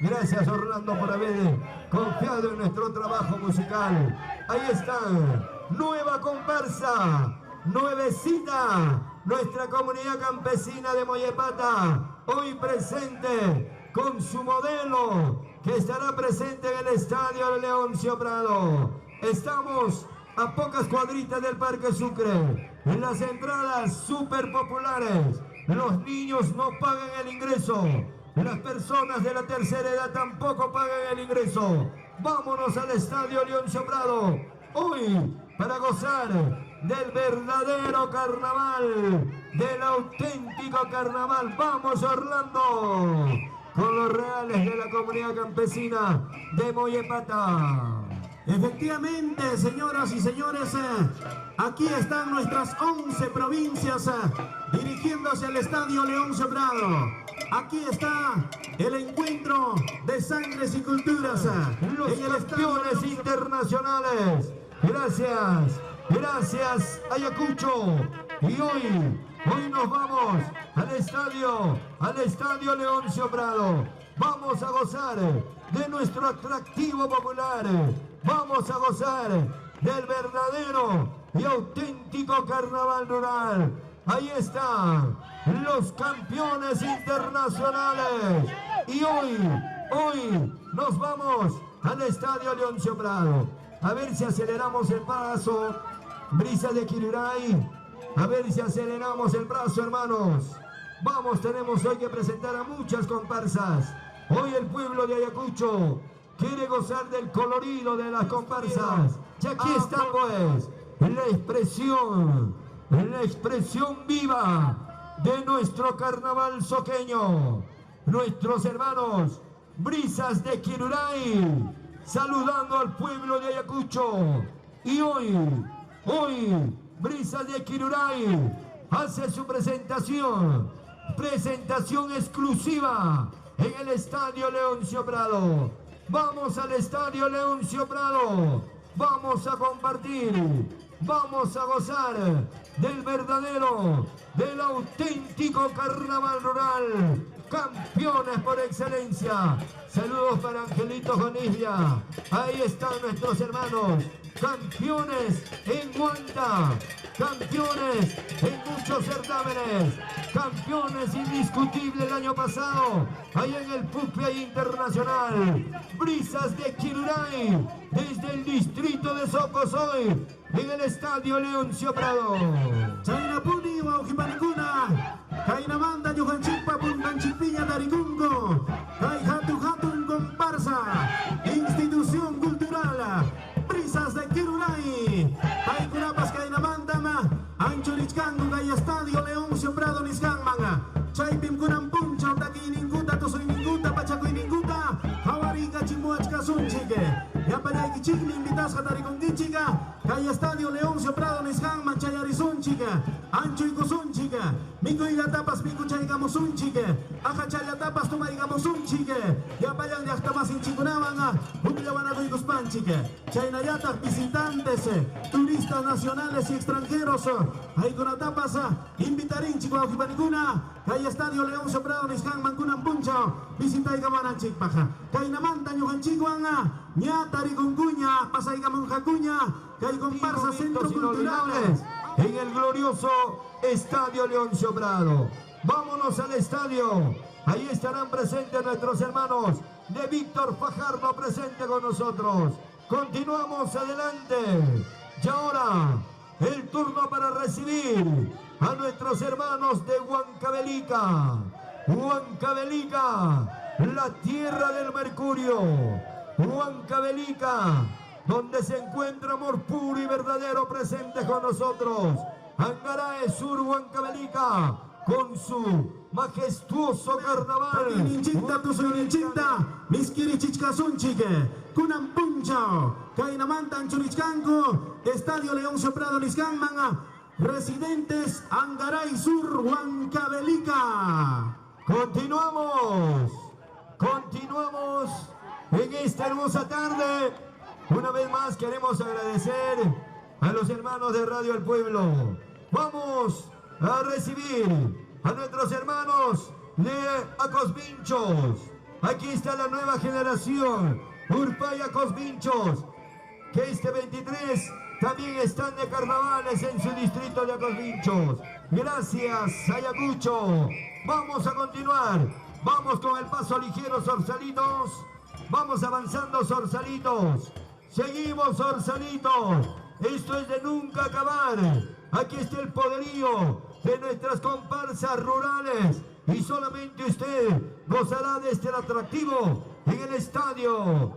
Gracias, Orlando, por haber confiado en nuestro trabajo musical. Ahí están, nueva comparsa, nuevecita, nuestra comunidad campesina de Moyepata, hoy presente con su modelo, que estará presente en el Estadio Leoncio Prado. Estamos a pocas cuadritas del Parque Sucre, en las entradas súper populares. Los niños no pagan el ingreso. Las personas de la tercera edad tampoco pagan el ingreso. Vámonos al Estadio Leoncio Prado hoy para gozar del verdadero carnaval, del auténtico carnaval. Vamos, Orlando, con los reales de la comunidad campesina de Moyepata. Efectivamente, señoras y señores, aquí están nuestras 11 provincias dirigiéndose al Estadio Leoncio Prado. Aquí está el encuentro de sangres y culturas. Los campeones internacionales. Gracias, gracias, Ayacucho. Y hoy nos vamos al Estadio Leoncio Prado. Vamos a gozar de nuestro atractivo popular. Vamos a gozar del verdadero y auténtico carnaval rural. Ahí están los campeones internacionales. Y hoy nos vamos al Estadio Leoncio Prado. A ver si aceleramos el paso. Brisa de Quiruray. A ver si aceleramos el paso, hermanos. Vamos, tenemos hoy que presentar a muchas comparsas. Hoy el pueblo de Ayacucho quiere gozar del colorido de las comparsas. Y aquí está, pues, la expresión viva de nuestro carnaval soqueño. Nuestros hermanos Brisas de Quiruray, saludando al pueblo de Ayacucho. Y hoy Brisas de Quiruray hace su presentación exclusiva en el Estadio Leoncio Prado. Vamos al Estadio Leoncio Prado, vamos a compartir, vamos a gozar del verdadero, del auténtico carnaval rural, campeones por excelencia. Saludos para Angelito Jonilla. Ahí están nuestros hermanos, campeones en Guanta, campeones en muchos certámenes, campeones indiscutibles el año pasado, ahí en el Pucpia Internacional. Brisas de Quiruray, desde el distrito de Socosoy, en el Estadio Leoncio Prado. Chaynapuni, Waujipanicuna, Cainamanda, Yujanchipa, Puntanchipiña, Tarigungo, Hatun comparsa, institución cultural, Brisas de Quiruray, Paicurapas, Cainamanda, Anchurichcango, Gay Estadio Leoncio Prado, Niscanmanga, Chaipim Kunan Puncha, Taki Ninguta, Tosoy Ninguta, Pachacoy Ninguta, Hawariga Chimuachka Sunchique, Yapayaki Chigmi, invitas a Taricongichica, Gay Estadio Leoncio Prado, Niscanman, Chayarizunchica, Ancho y Cosunchica, Mico y Tapas, Mico Chaygamos Unchique, Ajachaya Tapas, Tomaigamos Unchique, Yapayan de Actamas en Chikunamanga, Upilavana y Cuspanchique, Chaynayatas, visitantes, turistas nacionales y extranjeros, ahí con Tapas, invitarín Chihuahua, Hay Estadio Leoncio Prado, Niscan, Mancunan Puncha, visita y Gamanan Chikpaja, Cainamanta, Ñujanchiguanga, Ñatari Concuña, Pasaigaman Jacuña, Hay comparsa Centro Culturales en el glorioso Estadio Leoncio Prado. Vámonos al estadio. Ahí estarán presentes nuestros hermanos de Víctor Fajardo, presente con nosotros. Continuamos adelante. Y ahora el turno para recibir a nuestros hermanos de Huancavelica. Huancavelica, la tierra del mercurio, Huancavelica, donde se encuentra amor puro y verdadero presente con nosotros. Angarae Sur, Huancavelica, con su majestuoso carnaval. Ninchita tu soninchita, miskiri chichkasunchike, kunam punchao, kainamantan churichkanko, Estadio León Soprado Niskanmanga, residentes Angaray Sur, Huancavelica. Continuamos en esta hermosa tarde. Una vez más queremos agradecer a los hermanos de Radio El Pueblo. Vamos a recibir a nuestros hermanos de Acosvinchos. Aquí está la nueva generación, Urpay Acosvinchos, que este 23 también están de carnavales en su distrito de Acosvinchos. Gracias, Ayacucho. Vamos a continuar. Vamos con el paso ligero, Zorzalitos. Vamos avanzando, Zorzalitos. Seguimos, Zorzalitos. Esto es de nunca acabar. Aquí está el poderío de nuestras comparsas rurales. Y solamente usted gozará de este atractivo en el estadio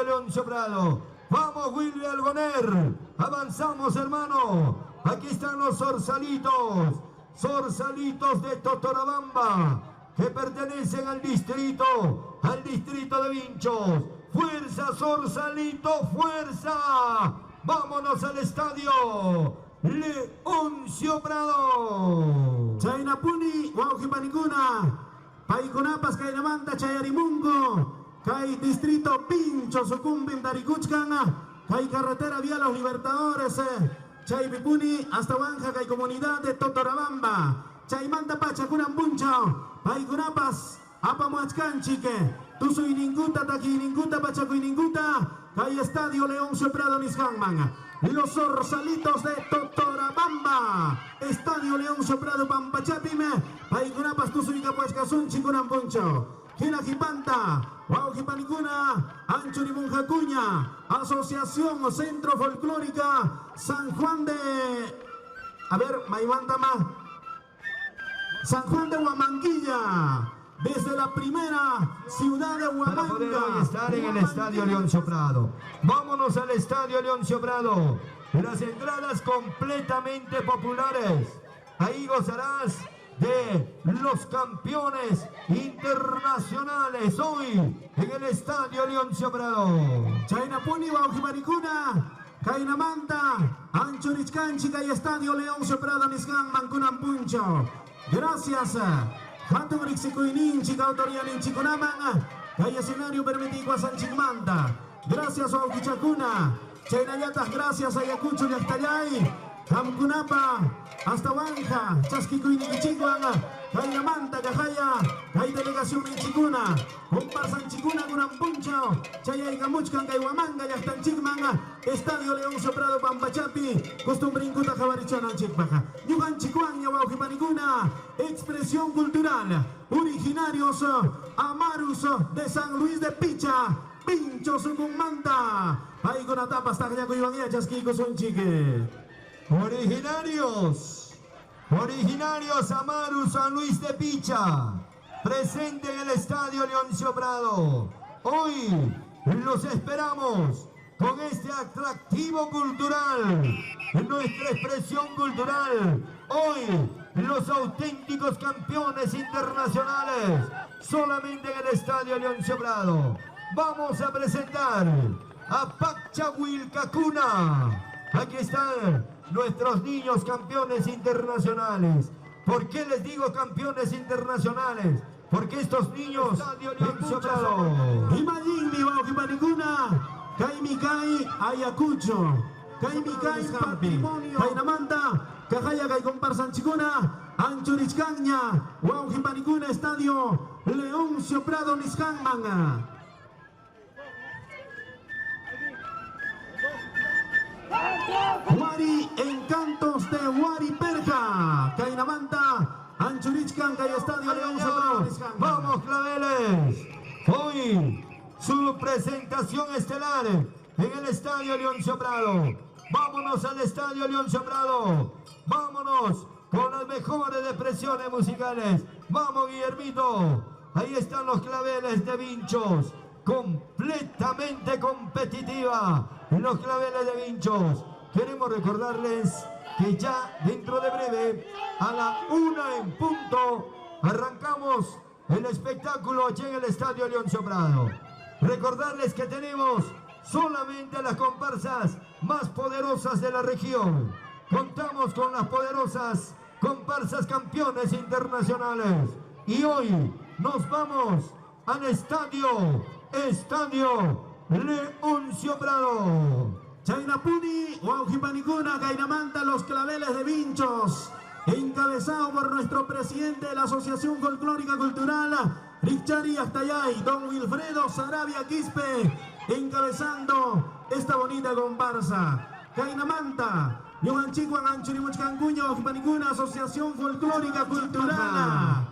León Soprado. Vamos, Willy Algoner. Avanzamos, hermano. Aquí están los Zorzalitos. Zorzalitos de Totorabamba, que pertenecen al distrito de Vinchos. ¡Fuerza, Zorzalito, fuerza! ¡Vámonos al estadio Leoncio Prado! Chaynapuni, Waujipanicuna, Paikunapas, Kainamanta, Chayarimungo, Kai distrito Pincho, Sucumbim, Darikuchkana, Kai carretera vía Los Libertadores, Chaypipuni, hasta Banja, Kai comunidad de Totorabamba, Chaymanta Pacha, Kunampuncho, Paikunapas, Apamuachkanchique, Tusuininguta, Taquininguta, Pachacuininguta, Kai estadio Leoncio Prado Nishanman. Los Zorzalitos de Totorabamba, Estadio Leoncio Prado Pampachapime, Paikunapas, Tusuica, Puachcasunchi, Kunampuncho, Quinajipanta, Waujipanicuna, Anchurimunjacuña, Asociación o Centro Folclórica San Juan de... A ver, Maimantama. San Juan de Huamanguilla, desde la primera ciudad de Huamanga. Para poder hoy estar en el estadio Leoncio Prado. Vámonos al estadio Leoncio Prado. Las entradas completamente populares. Ahí gozarás de los campeones internacionales hoy en el estadio Leoncio Prado. Chaynapuni, Waujipanicuna, Kainamanta, Anchurichkanchi, Kay estadio Leoncio Prado Niskan, Mankunampuncho. Gracias. Hatugrixikuininchi, Autorianinchi Kunamanga, Kay escenario permitido a Sanchimanta. Gracias, Wauquichacuna. Chaynayatas, gracias a Ayacucho y Actayay. Hamkunapa, hasta Banja, Chasquikuinichicuanga, Kainamanta, Cajaya, Kay delegación Inchicuna, Comparsan Chicuna, Kunampuncho, Chayay Camuchcan, Kaihuamanga, Yachtanchikmanga, Estadio León Soprado Pampachapi, Costumbre Incuta Jabarichana Chikpaja, Yuhan Chicuaña, Waujipanicuna, expresión cultural, originarios Amarus de San Luis de Picha, Pincho Sucumanta, ahí con atapas, Tajayaco y Banía, Chasquico son chique. Originarios Amaru San Luis de Picha, presente en el estadio Leoncio Prado. Hoy los esperamos con este atractivo cultural, nuestra expresión cultural. Hoy los auténticos campeones internacionales, solamente en el estadio Leoncio Prado. Vamos a presentar a Pachahuilcacuna. Aquí están nuestros niños campeones internacionales. ¿Por qué les digo campeones internacionales? Porque estos niños Imagínate, Waujipanicuna, Kaimikai, Ayacucho, Kaimikai, Patrimonio, Kainamanta, Cajaya, Kai Comparsan Chicuna, Anchurichcaña, Waujipanicuna, Estadio Leoncio Prado Nishanmanga. Huari, Encantos de Huari Perja, Kainamanta, Anchurichcan, Kay estadio León Soprado. Vamos, Claveles. Hoy su presentación estelar en el estadio Leoncio Prado. Vámonos al estadio Leoncio Prado. Vámonos con las mejores expresiones musicales. Vamos, Guillermito. Ahí están los claveles de Vinchos, completamente competitiva. Los claveles de Vinchos. Queremos recordarles que ya dentro de breve, a la 1 en punto, arrancamos el espectáculo aquí en el Estadio Leoncio Prado. Recordarles que tenemos solamente las comparsas más poderosas de la región. Contamos con las poderosas comparsas campeones internacionales. Y hoy nos vamos al Estadio Leoncio Prado. Chaynapuni, Huaujipanicuna, Cainamanta, los claveles de Vinchos, encabezado por nuestro presidente de la Asociación Folclórica Cultural, Richari Actayay, don Wilfredo Sarabia Quispe, encabezando esta bonita comparsa. Cainamanta, Yuhanchicuan, Anchurimuchcancuña, Huaujipanicuna, Asociación Folclórica Cultural.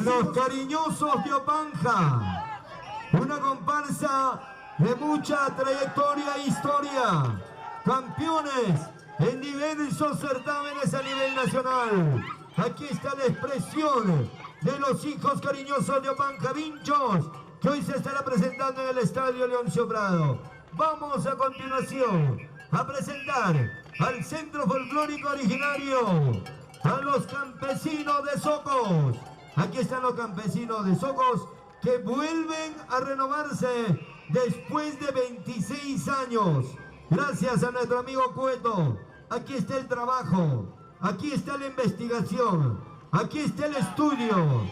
Los cariñosos de Opanja, una comparsa de mucha trayectoria e historia, campeones en diversos certámenes a nivel nacional. Aquí está la expresión de los hijos cariñosos de Opanja, Vinchos, que hoy se estará presentando en el Estadio Leoncio Prado. Vamos a continuación a presentar al Centro Folclórico Originario, a los campesinos de Socos. Aquí están los campesinos de Socos que vuelven a renovarse después de 26 años. Gracias a nuestro amigo Cueto. Aquí está el trabajo, aquí está la investigación, aquí está el estudio.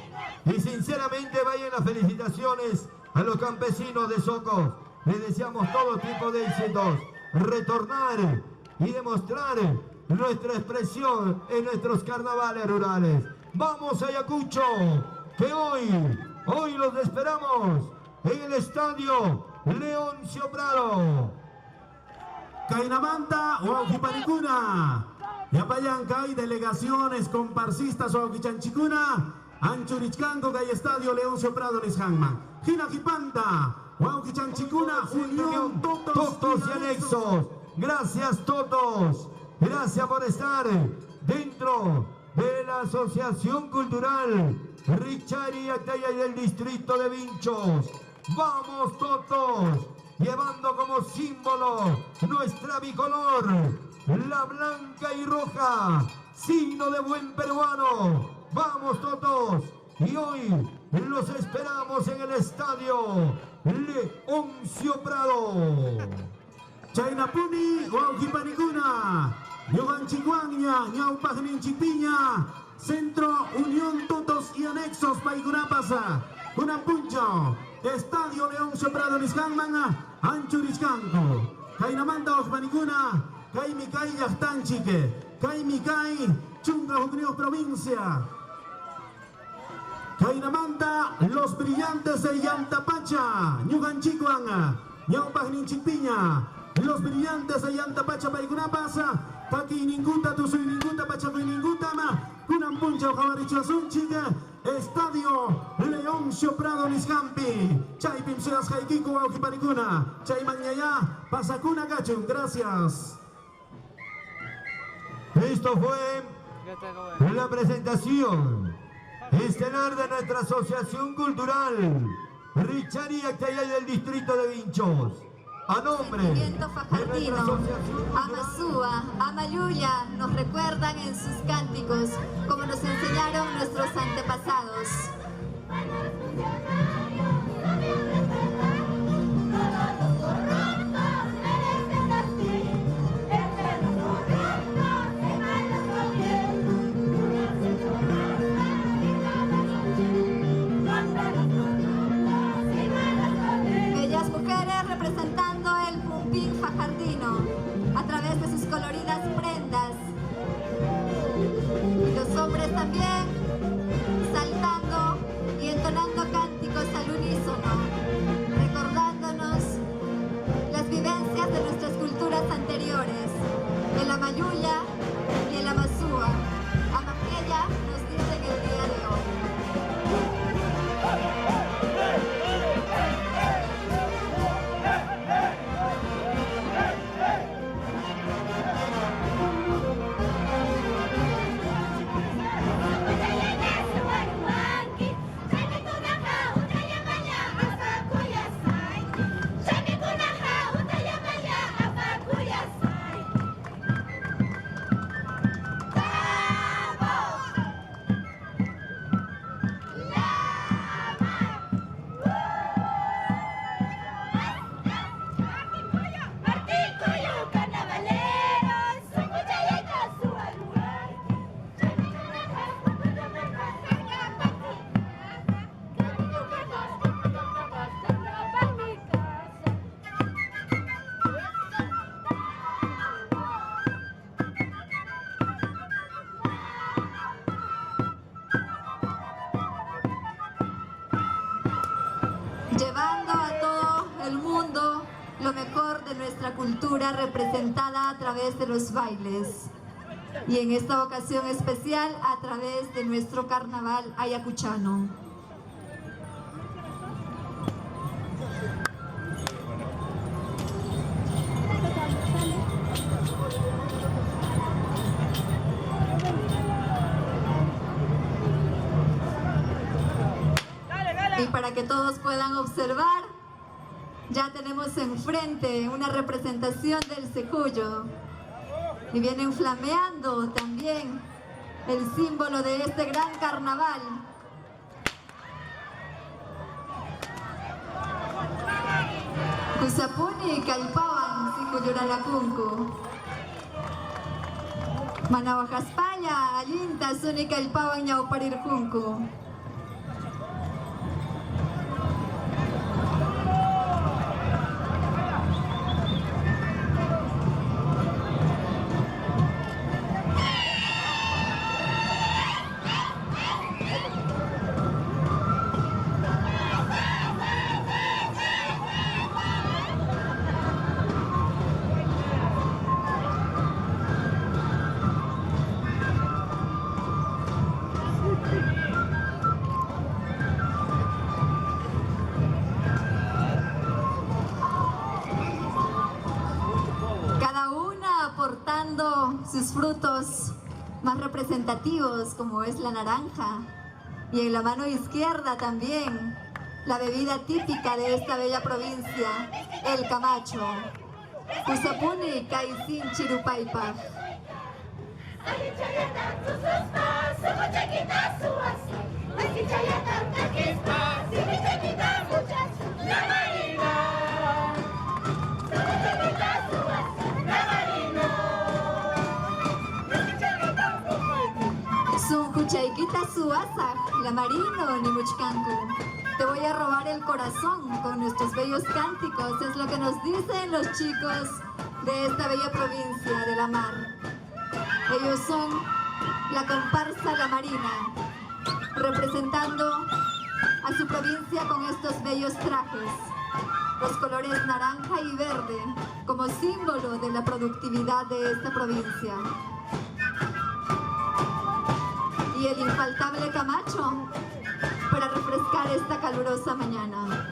Y sinceramente vayan las felicitaciones a los campesinos de Socos. Les deseamos todo tipo de éxitos. Retornar y demostrar nuestra expresión en nuestros carnavales rurales. Vamos a Ayacucho, que hoy los esperamos en el Estadio Leoncio Prado. Cainamanta, Huaujipanicuna, Yapayanca, hay delegaciones comparsistas Huauquichanchicuna, Anchurichcanco, que hay Estadio Leoncio Prado, Nishangman. Jinajipanta, Huauquichanchicuna, Unión Totos y Anexos. Gracias, Totos. Gracias por estar dentro de la Asociación Cultural Richari Actayay del distrito de Vinchos. Vamos, Totos, llevando como símbolo nuestra bicolor, la blanca y roja, signo de buen peruano. Vamos, Totos, y hoy los esperamos en el Estadio Leoncio Prado. Chaynapuni, Huaujipanicuna, Yuhanchicuaña, Ñaupajninchipiña, Centro Unión Totos y Anexos Paicunapasa, Cunapuncho, Estadio Leoncio Prado Nishangman, Anchurichcanco, Cainamanta Huaujipanicuna, Caimicay Yachtanchique, Caimicay Chunga Jucnios Provincia, Cainamanta, los brillantes de Yantapacha, Ñuganchicuan, Ñaupajninchipiña, los brillantes de Yantapacha Paicunapasa, Taki Ninguta, Tusuy Ninguta, Pachacuy Ninguta, Cunampuncha, Ojavarichuazunchique, Estadio Leoncio Prado Niscampi, Chay Pimseas Jaiquico, Huaujipanicuna, Chay Mañaya, Pasacuna Cachun, gracias. Esto fue la presentación estelar de nuestra Asociación Cultural Richari Actayay del distrito de Vinchos. A nombre de nuestra Fajardino, Asociación Cultural Amasúa, Amayuya nos recuerdan en sus cánticos como nos enseñaron nuestros antepasados. Bellas mujeres representando el Pumpín Fajardino a través de sus coloridas prendas. Y los hombres también saltando y entonando cánticos al unísono, recordándonos las vivencias de nuestras culturas anteriores, el Amayuya y el Amasúa. Amaqueya nos dicen el día de hoy. lo mejor de nuestra cultura representada a través de los bailes. Y en esta ocasión especial a través de nuestro carnaval ayacuchano. Y para que todos puedan observar, ya tenemos enfrente una representación del Secuyo. Y vienen flameando también el símbolo de este gran carnaval. Kusapuni Calpawan, Sikuyuralacunco. Manawajaspaya, Alinta, Suni Calpawan, Ñauparirjunco. Sus frutos más representativos, como es la naranja, y en la mano izquierda también la bebida típica de esta bella provincia, el camacho. Kusapuni Kaisin Chirupaipa. Chaiquita Suasa, la Marino, ni Muchcanco. Te voy a robar el corazón con nuestros bellos cánticos, es lo que nos dicen los chicos de esta bella provincia de la mar. Ellos son la comparsa La Marina, representando a su provincia con estos bellos trajes, los colores naranja y verde, como símbolo de la productividad de esta provincia. Y el infaltable camacho para refrescar esta calurosa mañana.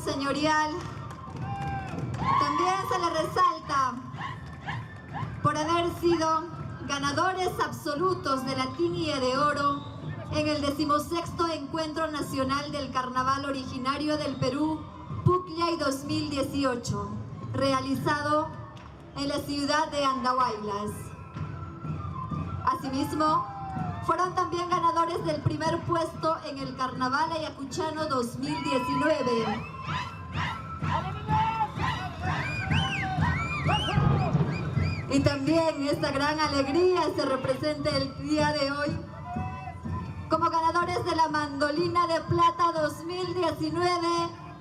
Señorial, también se le resalta por haber sido ganadores absolutos de la Tinie de Oro en el 16º Encuentro Nacional del Carnaval Originario del Perú, Pucllay 2018, realizado en la ciudad de Andahuaylas. Asimismo, fueron también ganadores del primer puesto en el Carnaval Ayacuchano 2019. Y también esta gran alegría se representa el día de hoy como ganadores de la Mandolina de Plata 2019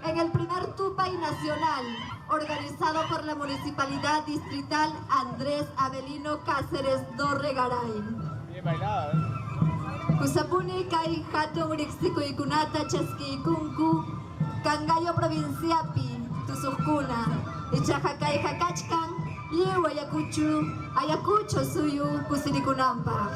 en el primer Tupay Nacional, organizado por la Municipalidad Distrital Andrés Avelino Cáceres Dorregaray. Bien bailado, Kusapuni kai hatun riksikuikunata chaskikunku, Cangallo Provinciapi, Tusujkuna, Ichajakai Hakachkan, Liu Ayacucho Suyu, Kusirikunampa.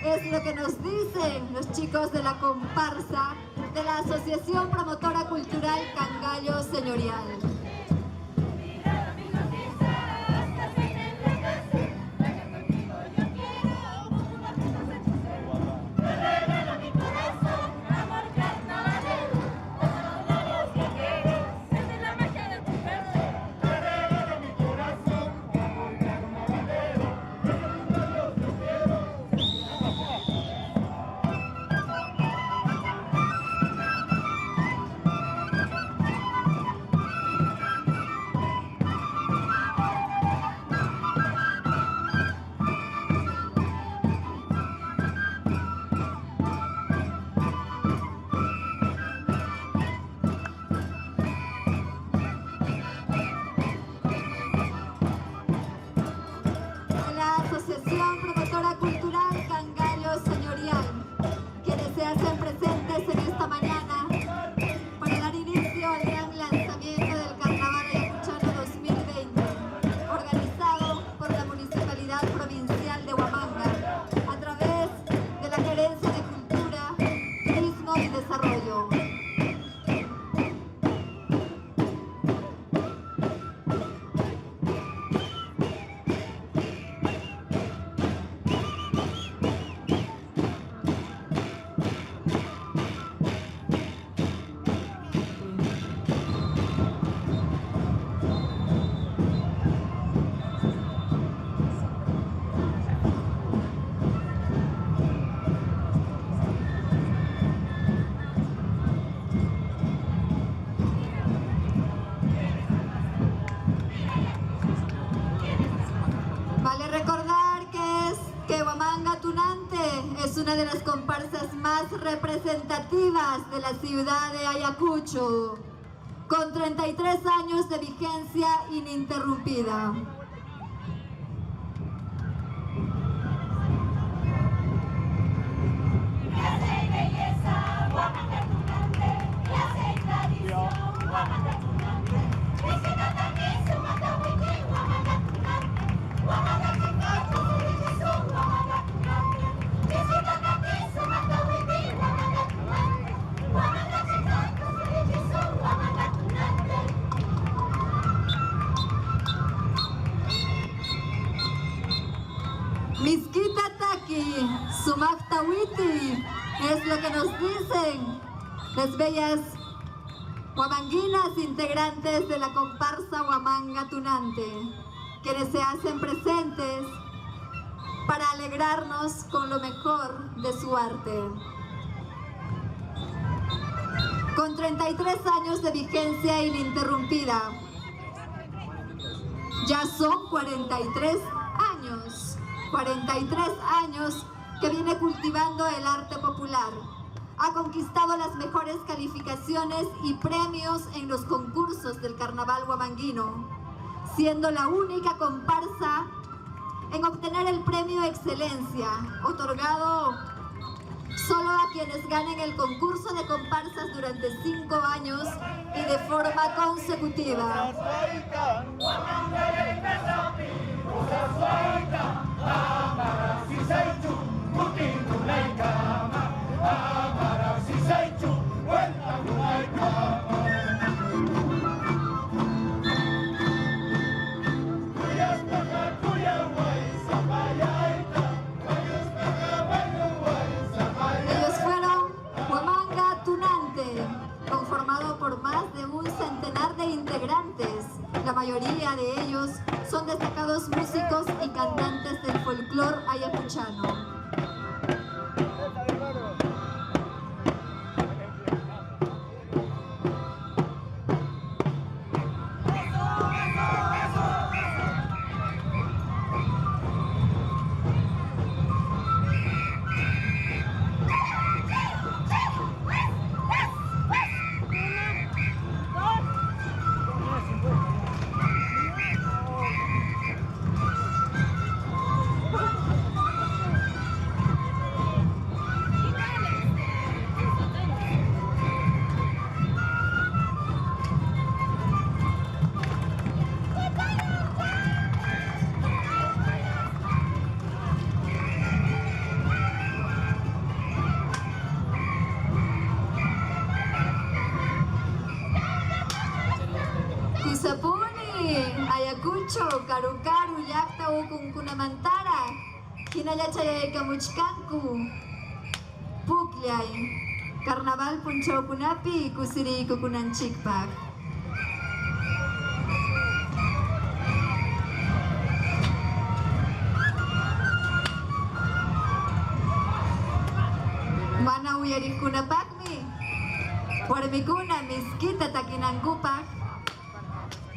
Es lo que nos dicen los chicos de la comparsa de la Asociación Promotora Cultural Cangallo Señorial. Es una de las comparsas más representativas de la ciudad de Ayacucho, con 33 años de vigencia ininterrumpida. Miskita Taki, Sumaktawiti, es lo que nos dicen las bellas huamanguinas integrantes de la comparsa Huamanga Tunante, quienes se hacen presentes para alegrarnos con lo mejor de su arte. Con 33 años de vigencia ininterrumpida, ya son 43 años que viene cultivando el arte popular. Ha conquistado las mejores calificaciones y premios en los concursos del carnaval huamanguino, siendo la única comparsa en obtener el premio Excelencia, otorgado Solo a quienes ganen el concurso de comparsas durante 5 años y de forma consecutiva. Ellos fueron Huamanga Tunante, conformado por más de un centenar de integrantes. La mayoría de ellos son destacados músicos y cantantes del folclore ayacuchano. Kusapuni, Ayacucho, Carucaru, Llacta, Ucuncunamantara, Hinayachayay Kamuchkanku, Pucllay, Carnaval Punchaupunapi, Kusiri Kukunanchikpak. Mana uyarikkunapakmi, warmikuna miskita takinankupak,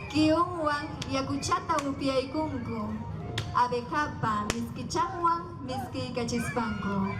Kiunwan yakuchata upiaykunku, abejapa miskichanwan miski kachispanku.